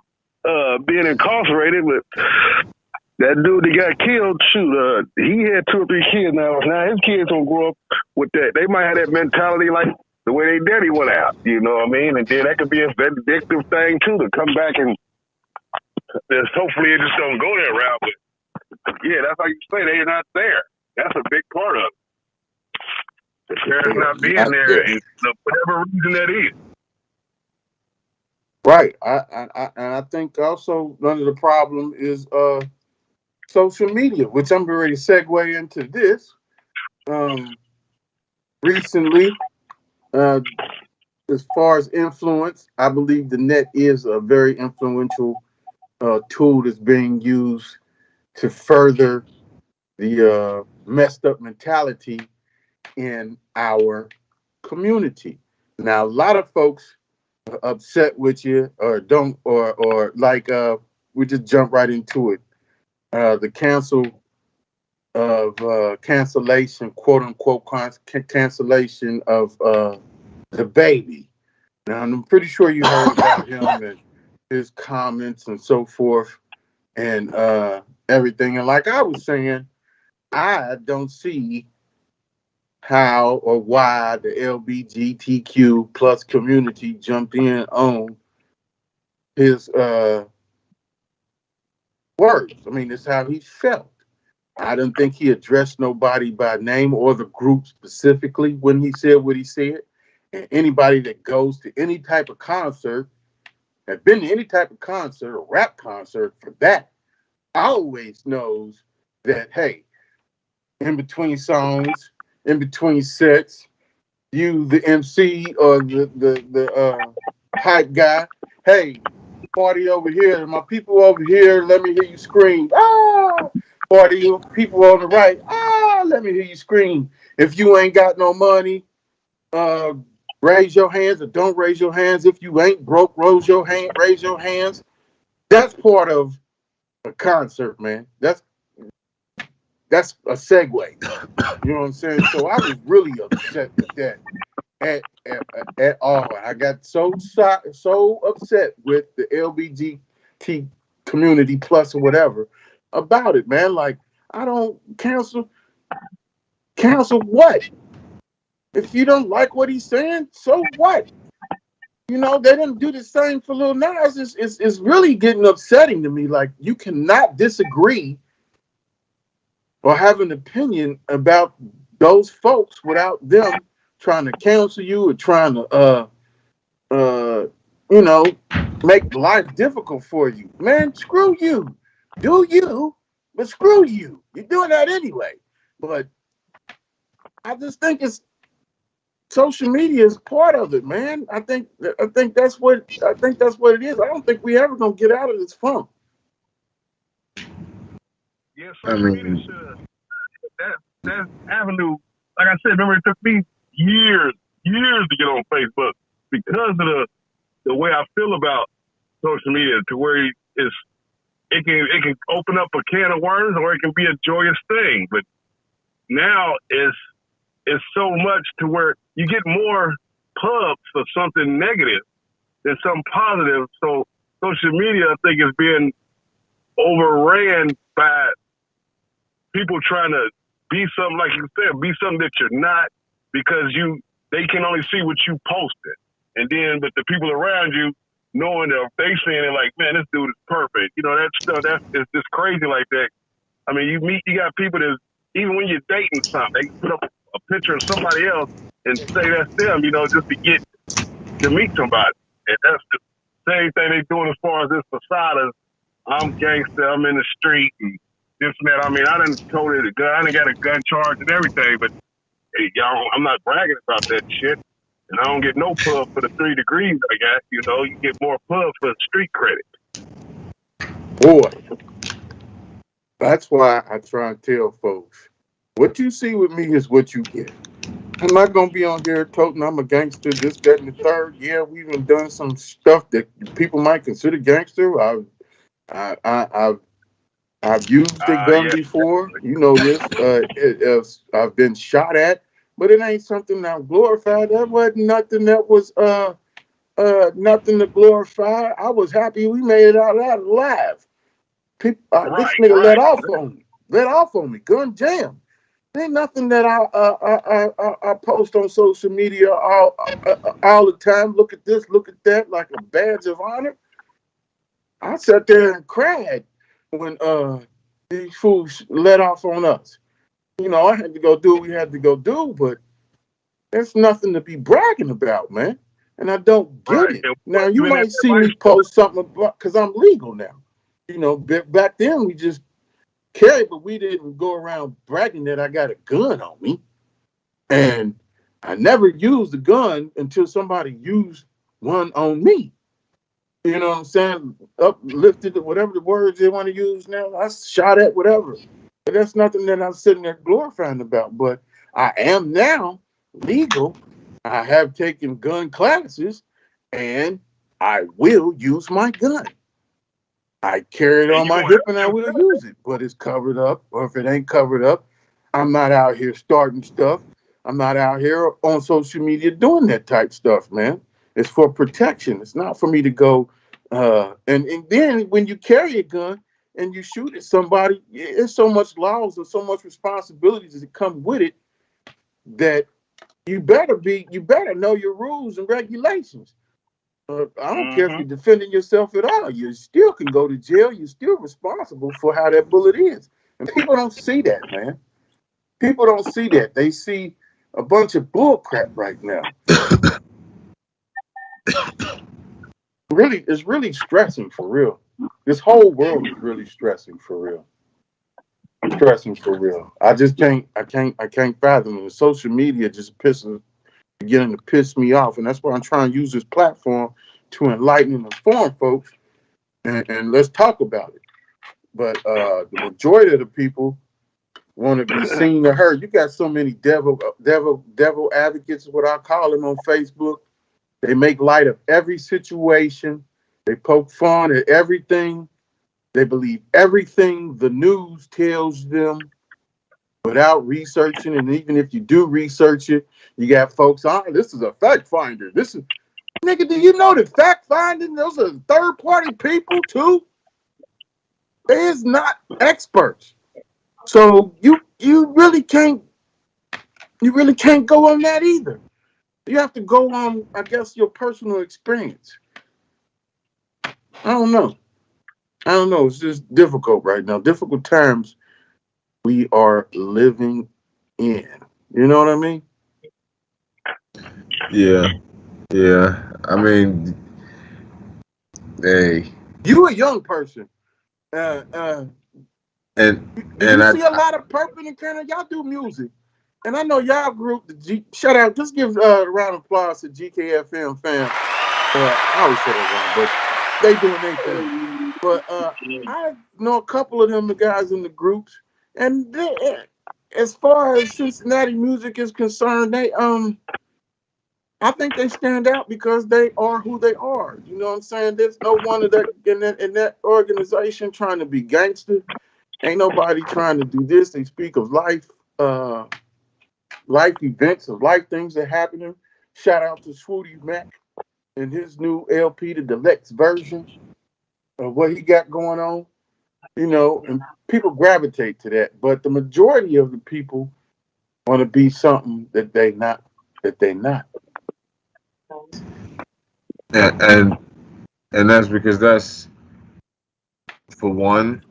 being incarcerated, but that dude that got killed. Shoot, he had 2 or 3 kids now. Now his kids don't grow up with that. They might have that mentality like the way their daddy went out, you know what I mean? And then that could be a addictive thing, too, to come back and hopefully it just don't go that route. But, yeah, that's how you say they're not there. That's a big part of it. The parents not being there, and for whatever reason that is. Right. I think also one of the problem is social media, which I'm ready to segue into this. Recently, as far as influence, I believe the net is a very influential tool that's being used to further the messed up mentality in our community. Now, a lot of folks are upset with you or don't, or like we just jump right into it. The cancel cancellation, quote unquote cancellation of the baby. Now I'm pretty sure you heard about him and his comments and so forth and everything. And like I was saying, I don't see how or why the LGBTQ plus community jumped in on his words. I mean, it's how he felt. I don't think he addressed nobody by name or the group specifically when he said what he said. And anybody that goes to any type of concert, has been to any type of concert or rap concert for that, always knows that, hey, in between songs, in between sets, you, the MC or the hype guy, hey, party over here, my people over here, let me hear you scream. Ah! Party people on the right, ah, let me hear you scream. If you ain't got no money, raise your hands or don't raise your hands. If you ain't broke, raise your hands. That's part of a concert, man. That's a segue. You know what I'm saying? So I was really upset with that at all. I got so upset with the LGBT community plus or whatever about it, man. Like, I don't cancel what? If you don't like what he's saying, so what? You know, they didn't do the same for Lil Nas. It's really getting upsetting to me. Like, you cannot disagree or have an opinion about those folks without them trying to cancel you or trying to make life difficult for you. Man, screw you. Do you, but screw you. You're doing that anyway. But I just think social media is part of it, man. I think that's what it is. I don't think we ever gonna get out of this funk. Yeah, social media should. That avenue, like I said, remember it took me years to get on Facebook because of the way I feel about social media, to where it can open up a can of worms or it can be a joyous thing. But now it's so much to where you get more pubs for something negative than something positive. So social media, I think, is being overran by people trying to be something, like you said, be something that you're not, because they can only see what you posted. And then, but the people around you, knowing that they saying it like, man, this dude is perfect. You know, that stuff, it's just crazy like that. I mean, you got people that, even when you're dating something, they put up a picture of somebody else and say that's them, you know, just to meet somebody. And that's the same thing they doing as far as this facade. I'm gangster, I'm in the street, and this and that. I mean, I done told it a gun, I done got a gun charge and everything, but hey, y'all, I'm not bragging about that shit. And I don't get no pub for the 3 degrees I got. You know, you get more pub for the street credit. Boy, that's why I try and tell folks, what you see with me is what you get. I'm not gonna be on here toting I'm a gangster, this, that, and the third. Yeah, we've done some stuff that people might consider gangster. I've used a gun before. You know this. I've been shot at, but it ain't something I'm glorified. That wasn't nothing that was nothing to glorify. I was happy we made it out alive. This nigga let off on me. Gun jam. Ain't nothing that I post on social media all the time. Look at this, look at that, like a badge of honor. I sat there and cried when these fools let off on us. You know, I had to go do what we had to go do, but there's nothing to be bragging about, man. And I don't get it. Now, you might see me post something about, because I'm legal now. You know, back then we just carried, but we didn't go around bragging that I got a gun on me. And I never used a gun until somebody used one on me. You know what I'm saying? Uplifted, whatever the words they want to use now. I shot at whatever. But that's nothing that I'm sitting there glorifying about. But I am now legal. I have taken gun classes, and I will use my gun. I carry it on my hip and I will use it, but it's covered up. Or if it ain't covered up, I'm not out here starting stuff. I'm not out here on social media doing that type stuff, man. It's for protection. It's not for me to go. And then when you carry a gun and you shoot at somebody, there's so much laws and so much responsibilities that come with it that you better know your rules and regulations. I don't care if you're defending yourself at all. You still can go to jail. You're still responsible for how that bullet is. And people don't see that, man. People don't see that. They see a bunch of bull crap right now. Really, it's really stressing for real. This whole world is really stressing for real. Stressing for real. I just can't fathom it. Social media just beginning to piss me off, and that's why I'm trying to use this platform to enlighten and inform folks, and let's talk about it. But the majority of the people want to be seen or heard. You got so many devil advocates, is what I call them, on Facebook. They make light of every situation. They poke fun at everything. They believe everything the news tells them without researching. And even if you do research it, you got folks, this is a fact finder. This is, nigga, do you know that fact finding, those are third party people too? They is not experts. So you really can't go on that either. You have to go on, I guess, your personal experience. I don't know. It's just difficult right now. Difficult times we are living in. You know what I mean? Yeah. I mean, hey. You a young person. And you see a lot of Purple and Canada. Y'all do music. And I know y'all group, shout out, just give a round of applause to GKFM fam. I always say that wrong, but they doing their thing. But I know a couple of them, the guys in the groups, and as far as Cincinnati music is concerned, they I think they stand out because they are who they are. You know what I'm saying? There's no one of that in that organization trying to be gangster. Ain't nobody trying to do this. They speak of life events, of life things that happening. Shout out to Swooty Mac and his new LP, the deluxe version of what he got going on. You know, and people gravitate to that. But the majority of the people want to be something that they not. And that's because that's, for one,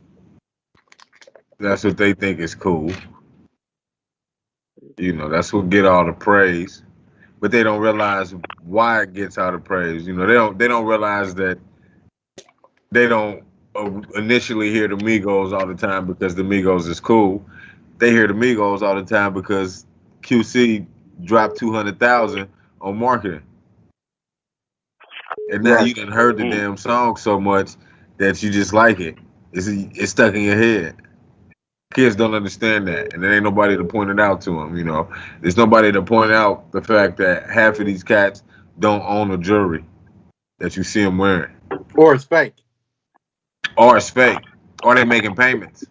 that's what they think is cool. You know, that's what get all the praise. But they don't realize why it gets all the praise. You know, they don't realize that they don't initially hear the Migos all the time because the Migos is cool. They hear the Migos all the time because QC dropped $200,000 on marketing. And now you done heard the damn song so much that you just like it. It's stuck in your head. Kids don't understand that, and there ain't nobody to point it out to them. You know, there's nobody to point out the fact that half of these cats don't own a jewelry that you see them wearing, or it's fake, or they making payments.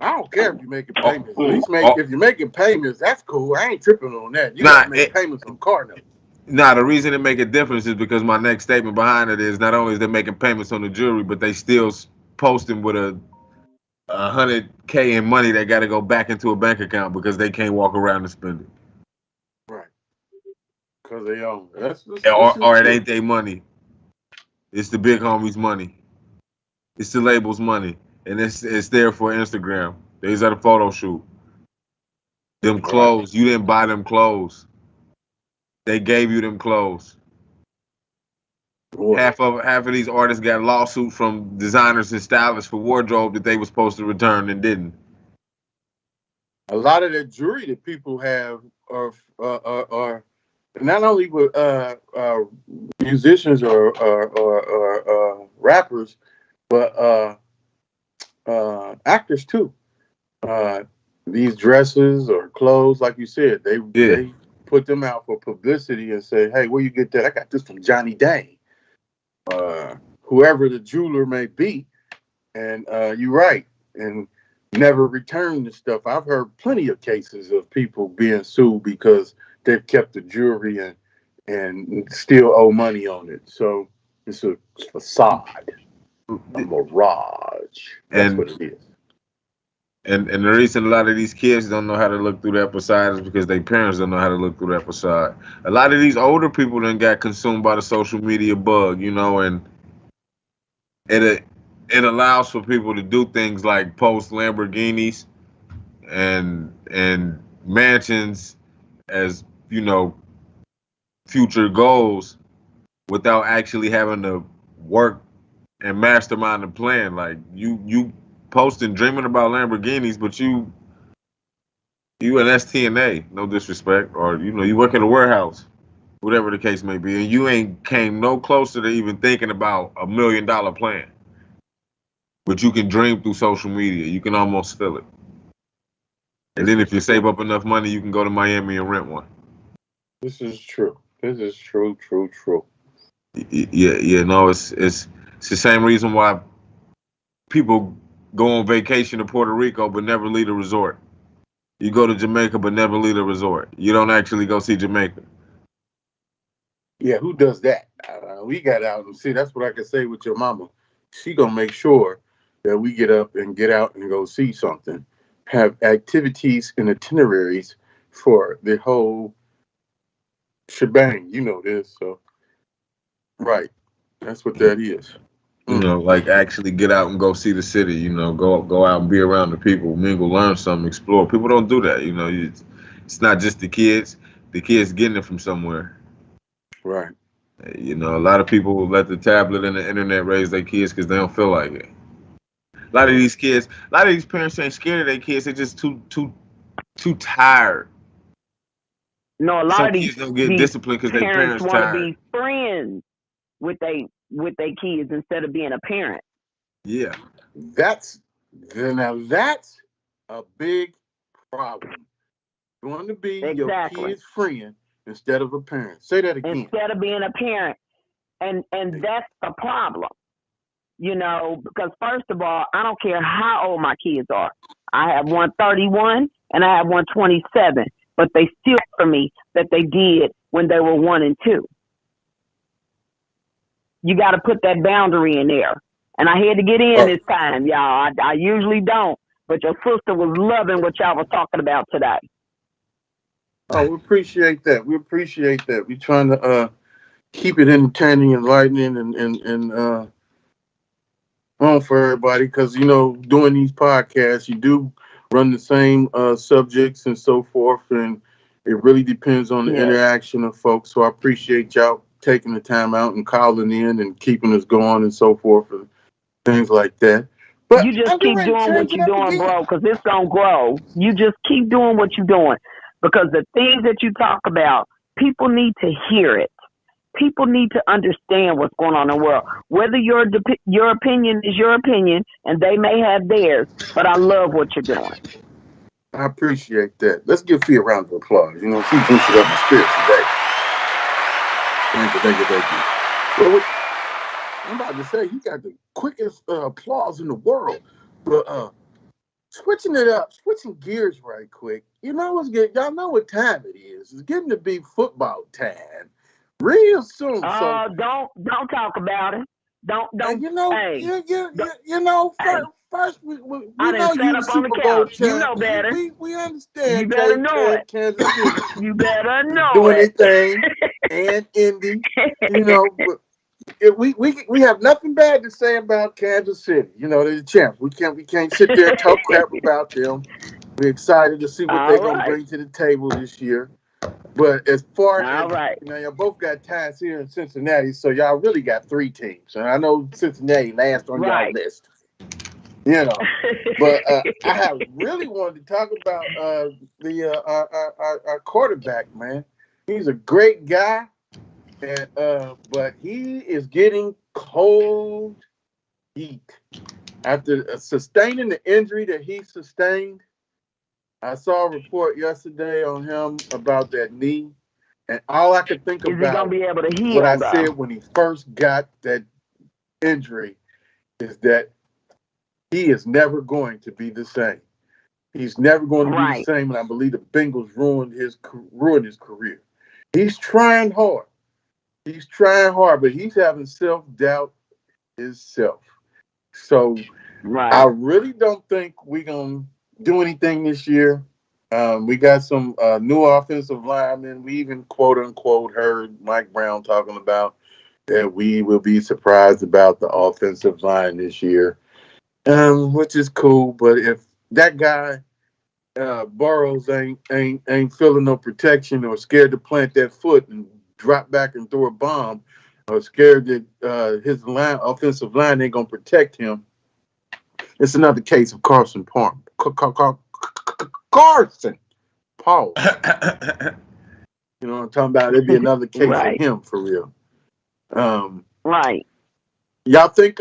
I don't care if you're making payments. At least if you're making payments, that's cool. I ain't tripping on that. You gotta make payments on car notes. Nah, the reason it make a difference is because my next statement behind it is not only is they making payments on the jewelry, but they still posting with a $100K in money that got to go back into a bank account because they can't walk around and spend it. Right. Because they own it. Or it ain't their money. It's the big homie's money. It's the label's money. And it's there for Instagram. These are the photo shoot. Them clothes. You didn't buy them clothes. They gave you them clothes. Boy. Half of these artists got lawsuits from designers and stylists for wardrobe that they were supposed to return and didn't. A lot of the jewelry that people have are not only with musicians or rappers, but actors too. These dresses or clothes, like you said, they put them out for publicity and say, "Hey, where you get that? I got this from Johnny Day." whoever the jeweler may be. And you're right. And never return the stuff. I've heard plenty of cases of people being sued because they've kept the jewelry and still owe money on it. So it's a facade, a mirage. That's what it is. And the reason a lot of these kids don't know how to look through that facade is because their parents don't know how to look through that facade. A lot of these older people then got consumed by the social media bug, you know, and it allows for people to do things like post Lamborghinis and mansions as, you know, future goals without actually having to work and mastermind the plan. Like you posting, dreaming about Lamborghinis, but you an STNA, no disrespect, or you know, you work in a warehouse, whatever the case may be, and you ain't came no closer to even thinking about $1 million plan. But you can dream through social media. You can almost feel it. And then if you save up enough money, you can go to Miami and rent one. This is true. This is true. Yeah, no, it's the same reason why people go on vacation to Puerto Rico but never leave a resort. You go to Jamaica but never leave a resort. You don't actually go see Jamaica. Yeah, who does that? We got out and see. That's what I can say with your mama. She gonna make sure that we get up and get out and go see something. Have activities and itineraries for the whole shebang. You know this, so right. That's what that is. You know, like actually get out and go see the city. You know, go out and be around the people, mingle, learn something, explore. People don't do that. You know, it's not just the kids. The kids getting it from somewhere. Right. You know, a lot of people will let the tablet and the internet raise their kids because they don't feel like it. A lot of these parents ain't scared of their kids. They're just too tired. No, a lot of these kids don't get disciplined because their parents want tired. to be friends with their kids instead of being a parent. Yeah, that's a big problem. You want to be your kid's friend instead of a parent. Say that again. Instead of being a parent, and that's a problem. You know, because first of all, I don't care how old my kids are. I have one 31 and I have one 27, but they still for me that they did when they were 1 and 2. You got to put that boundary in there. And I had to get in this time, y'all. I usually don't, but your sister was loving what y'all was talking about today. Oh, we appreciate that. We're trying to keep it entertaining, enlightening, and on for everybody, because you know, doing these podcasts, you do run the same subjects and so forth, and it really depends on the interaction of folks. So I appreciate y'all taking the time out and calling in and keeping us going and so forth and things like that. But you just keep doing what you're doing, bro, because it's gonna grow. You just keep doing what you're doing, because the things that you talk about, people need to hear it. People need to understand what's going on in the world. Whether your opinion is your opinion, and they may have theirs, but I love what you're doing. I appreciate that. Let's give Fee a round of applause. You know, she boosted up my spirits today. Thank you. Well, I'm about to say, you got the quickest applause in the world. But switching gears right quick. You know what's good? Y'all know what time it is. It's getting to be football time. Real soon. Oh, don't talk about it. Don't. You know, hey, first we I know you the Super Bowl champ. You know better. We understand. You better know it. Kansas City. You better know doing it. Doing and Indy. You know, but we have nothing bad to say about Kansas City. You know, they're the champs. We can't sit there and talk crap about them. We're excited to see what they're gonna bring to the table this year. But as far as you know, y'all both got ties here in Cincinnati, so y'all really got 3 teams. And I know Cincinnati last on y'all list. You know, but I have really wanted to talk about our quarterback, man. He's a great guy, and but he is getting cold heat after sustaining the injury that he sustained. I saw a report yesterday on him about that knee, and all I could think about be able to heal, what I said when he first got that injury is that he is never going to be the same. He's never going to be the same, and I believe the Bengals ruined his career. He's trying hard. But he's having self-doubt himself. So I really don't think we're going to do anything this year. We got some new offensive linemen. We even, quote-unquote, heard Mike Brown talking about that we will be surprised about the offensive line this year, which is cool. But if that guy Burrows ain't feeling no protection or scared to plant that foot and drop back and throw a bomb, or scared that his offensive line ain't gonna protect him, it's another case of Carson Palmer. Carson Paul. You know what I'm talking about? It'd be another case of him for real. Y'all think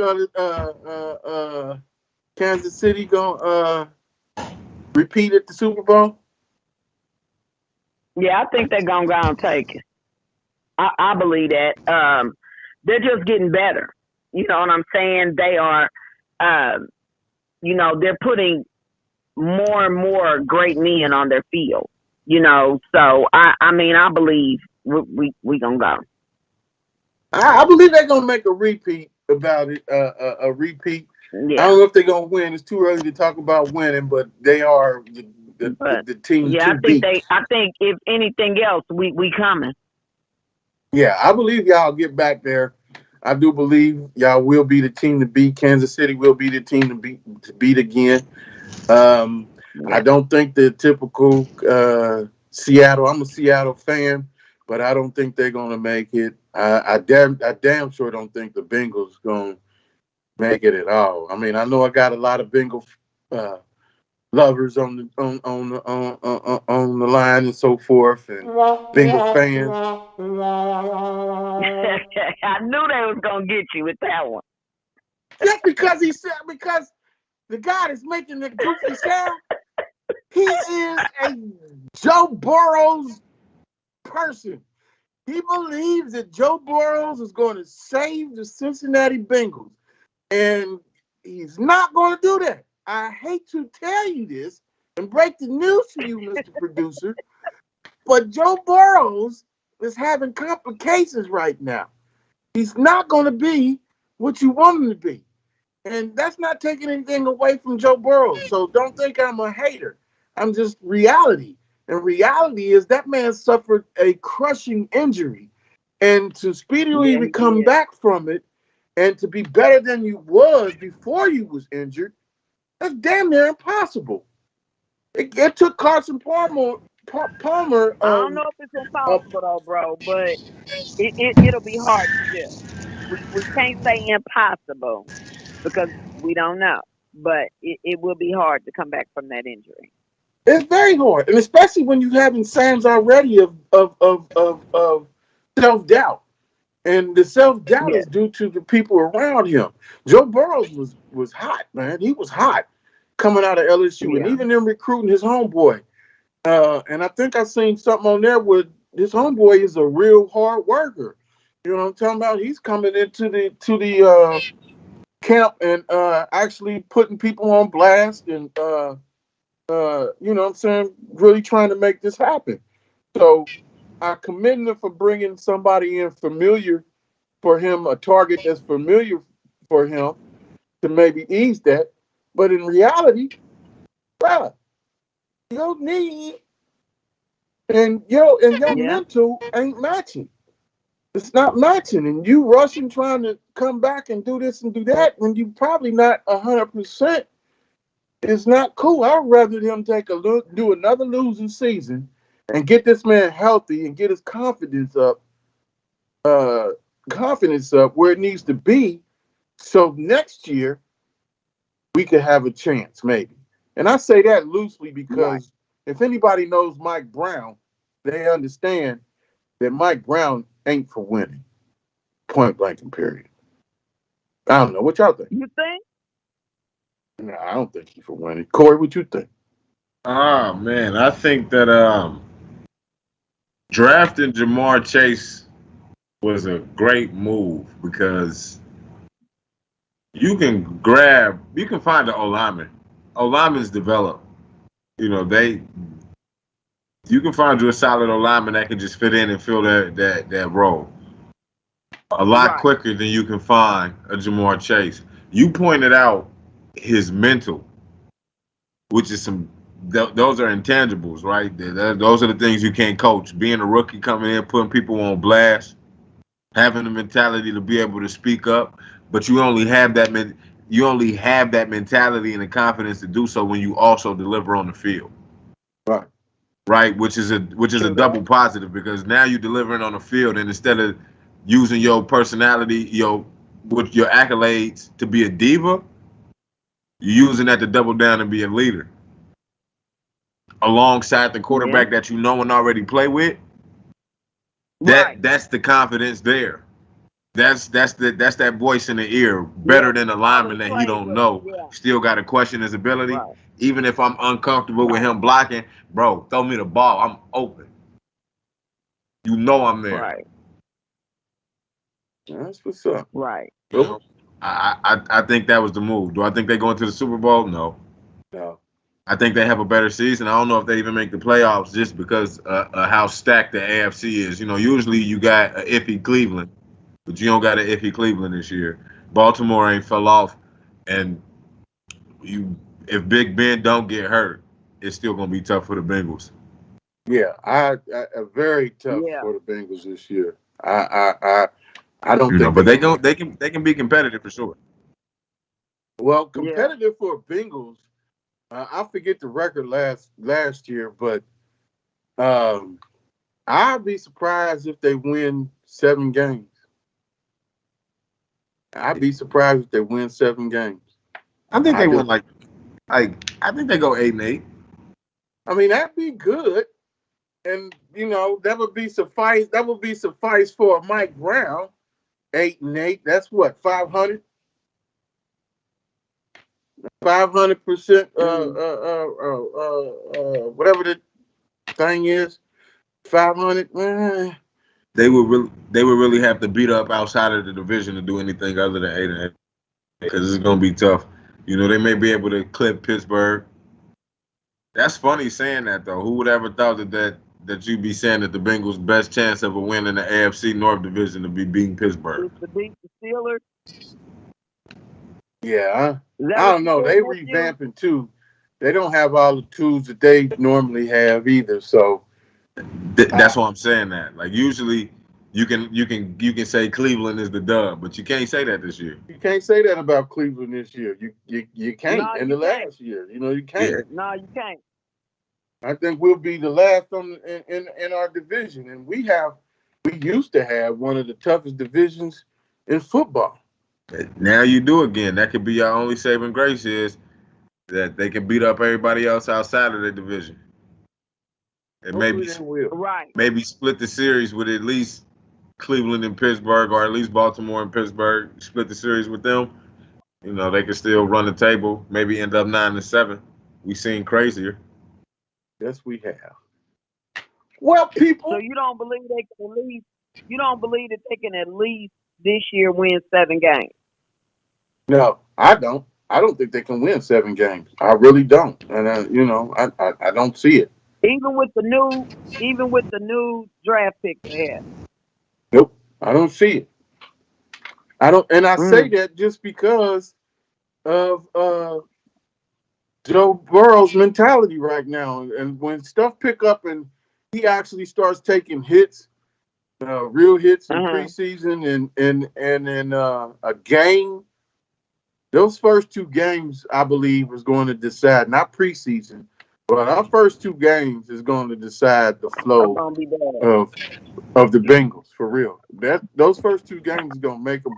Kansas City gonna repeat at the Super Bowl? Yeah, I think they're gonna go and take it. I believe that. They're just getting better. You know what I'm saying? They are, they're putting more and more great men on their field. So I believe we gonna go. I believe they're gonna make a repeat about it. A repeat. Yeah. I don't know if they're gonna win. It's too early to talk about winning, but they are the team to beat. I think if anything else, we coming. Yeah, I believe y'all get back there. I do believe y'all will be the team to beat. Kansas City will be the team to beat again. I don't think the typical Seattle. I'm a Seattle fan, but I don't think they're gonna make it. I damn sure don't think the Bengals gonna make it at all. I mean, I know I got a lot of Bengal lovers on the line and so forth, and Bengal fans. I knew they was gonna get you with that one. Just because because the guy that's making the goofy sound, he is a Joe Burrows person. He believes that Joe Burrows is going to save the Cincinnati Bengals. And he's not going to do that. I hate to tell you this and break the news to you, Mr. Producer, but Joe Burrows is having complications right now. He's not going to be what you want him to be. And that's not taking anything away from Joe Burrows. So don't think I'm a hater. I'm just reality. And reality is that man suffered a crushing injury. And to speedily come back from it, and to be better than you was before you was injured, that's damn near impossible. It took Carson Palmer. I don't know if it's impossible though, bro, but it'll be hard to do. We can't say impossible because we don't know, but it will be hard to come back from that injury. It's very hard, and especially when you're having signs already of self-doubt. And the self-doubt is due to the people around him. Joe Burrows was hot, man. He was hot coming out of LSU, and even in recruiting his homeboy. And I think I seen something on there where his homeboy is a real hard worker. You know what I'm talking about? He's coming into the camp and actually putting people on blast and you know what I'm saying, really trying to make this happen. So I commend him for bringing somebody in familiar for him, a target that's familiar for him to maybe ease that. But in reality, bruh, your knee and your mental ain't matching. It's not matching. And you rushing trying to come back and do this and do that when you probably not 100%. It's not cool. I'd rather him do another losing season and get this man healthy and get his confidence up where it needs to be, so next year we could have a chance, maybe. And I say that loosely because if anybody knows Mike Brown, they understand that Mike Brown ain't for winning. Point blank and period. I don't know. What y'all think? You think? No, I don't think he's for winning. Corey, what you think? Oh, man. I think that drafting Jamar Chase was a great move because you can find the O-lineman. O-linemen's develop. You know, you can find you a solid O-lineman that can just fit in and fill that role a lot quicker than you can find a Jamar Chase. You pointed out his mental, which is those are intangibles, right? Those are the things you can't coach. Being a rookie coming in, putting people on blast, having the mentality to be able to speak up, but you only have that mentality and the confidence to do so when you also deliver on the field. Right, which is a double positive, because now you're delivering on the field, and instead of using your personality, with your accolades to be a diva, you're using that to double down and be a leader alongside the quarterback that you know and already play with. That's the confidence there. That's that voice in the ear, better than a lineman that he don't know. Still got to question his ability. Even if I'm uncomfortable with him blocking, bro, throw me the ball. I'm open. You know I'm there. Right. That's what's up. Right. You know, I think that was the move. Do I think they're going to the Super Bowl? No. I think they have a better season. I don't know if they even make the playoffs just because how stacked the AFC is. You know, usually you got an iffy Cleveland, but you don't got an iffy Cleveland this year. Baltimore ain't fell off, and if Big Ben don't get hurt, it's still gonna be tough for the Bengals. Yeah, I very tough for the Bengals this year. I don't think but they can be competitive for sure. Well, competitive for Bengals. I forget the record last year, but I'd be surprised if they win 7 games. I'd be surprised if they win 7 games. I think they win like I think they go 8-8. I mean, that'd be good, and that would be suffice. That would be suffice for Mike Brown. 8-8. That's what, 500. 500%. Whatever the thing is, 500. They would really have to beat up outside of the division to do anything other than 8-8, because it's gonna be tough. You know, they may be able to clip Pittsburgh. That's funny saying that though. Who would ever thought that you'd be saying that the Bengals' best chance of a win in the AFC North Division to be beating Pittsburgh? To beat the Steelers. Yeah, I don't know. They revamping too. They don't have all the tools that they normally have either. So that's why I'm saying that. Like usually, you can say Cleveland is the dub, but you can't say that this year. You can't say that about Cleveland this year. You can't. No, in the last year, you can't. Yeah. No, you can't. I think we'll be the last in our division, and we used to have one of the toughest divisions in football. Now you do again. That could be your only saving grace, is that they can beat up everybody else outside of the division. And maybe split the series with at least Cleveland and Pittsburgh, or at least Baltimore and Pittsburgh. Split the series with them. You know, they can still run the table. Maybe end up 9-7. We've seen crazier. Yes, we have. Well, people. So you don't believe they can at least? You don't believe that they can at least this year win 7 games? No, I don't. I don't think they can win 7 games. I really don't. And I don't see it. Even with the new draft pick they had. Nope, I don't see it. I don't, and I say that just because of Joe Burrow's mentality right now. And when stuff pick up and he actually starts taking hits, real hits in preseason and in a game, those first 2 games, I believe, is going to decide, not preseason, but our first 2 games is going to decide the flow of the Bengals, for real. Those first 2 games is going to make or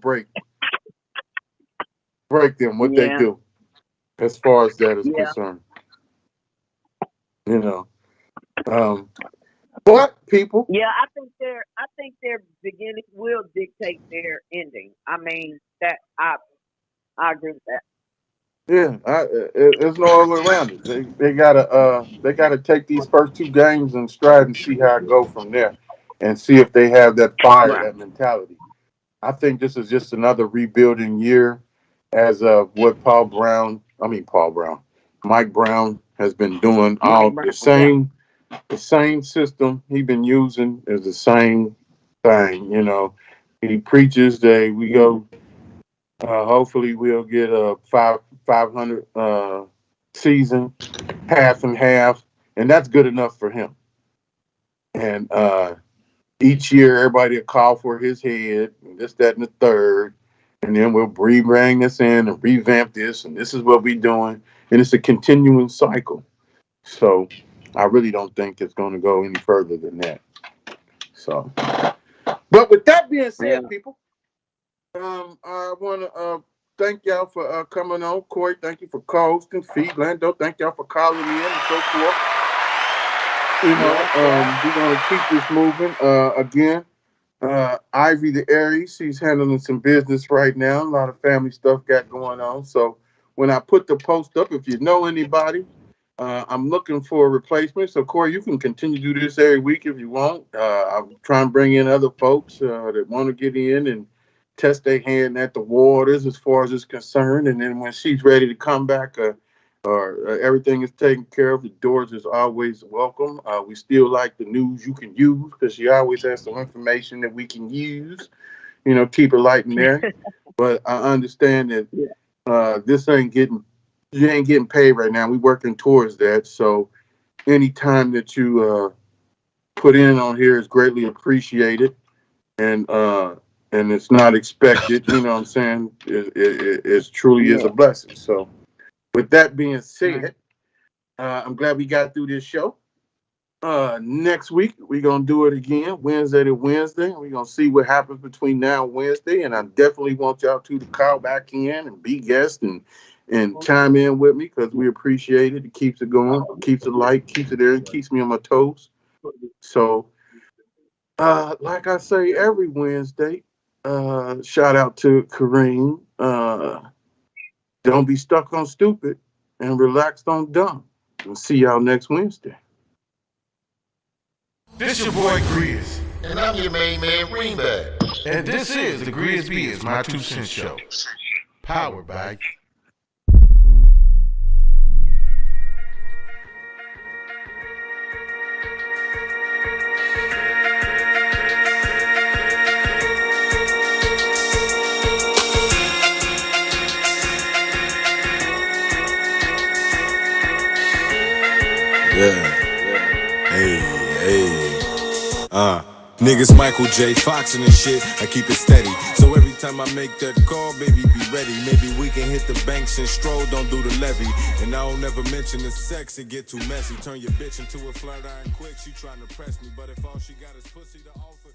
break them, what they do, as far as that is concerned. But people. Yeah, I think their beginning will dictate their ending. I mean, that I agree with that. Yeah, there's no other way around it. They gotta take these first 2 games in stride and see how it go from there, and see if they have that fire, that mentality. I think this is just another rebuilding year, as of what Mike Brown has been doing. All the same system he been using is the same thing. You know, he preaches that we go. Hopefully, we'll get a 500 season, half and half, and that's good enough for him. And each year, everybody will call for his head, and this, that, and the third. And then we'll bring this in and revamp this, and this is what we're doing. And it's a continuing cycle. So I really don't think it's going to go any further than that. So, but with that being said, people, I want to thank y'all for coming on. Corey, thank you for hosting. Feed Lando, thank y'all for calling me in and so forth. You know, we're going to keep this moving. Again, Ivy the Aries, she's handling some business right now. A lot of family stuff got going on. So when I put the post up, if you know anybody, I'm looking for a replacement. So Corey, you can continue to do this every week if you want. I'm trying to bring in other folks that want to get in and test their hand at the waters as far as it's concerned. And then when she's ready to come back, or everything is taken care of, the doors is always welcome. We still like the news you can use because she always has some information that we can use. You know, keep it light in there. But I understand that this you ain't getting paid right now. We're working towards that. So any time that you put in on here is greatly appreciated, and it's not expected. You know what I'm saying? It truly is a blessing. So with that being said, I'm glad we got through this show. Next week, we're going to do it again, Wednesday to Wednesday. We're going to see what happens between now and Wednesday. And I definitely want y'all to call back in and be guests and chime in with me because we appreciate it. It keeps it going, keeps it light, keeps it there, and keeps me on my toes. So, like I say every Wednesday, shout out to Kareem. Don't be stuck on stupid and relaxed on dumb. We'll see y'all next Wednesday. This your boy Grizz. And I'm your main man, Greenback. And this is the GRIZZBIZMY2SENSE Show. Powered by... Niggas Michael J. Foxin' and shit, I keep it steady. So every time I make that call, baby, be ready. Maybe we can hit the banks and stroll, don't do the levy. And I don't ever mention the sex, it get too messy. Turn your bitch into a flirt iron quick, she tryna press me. But if all she got is pussy to offer.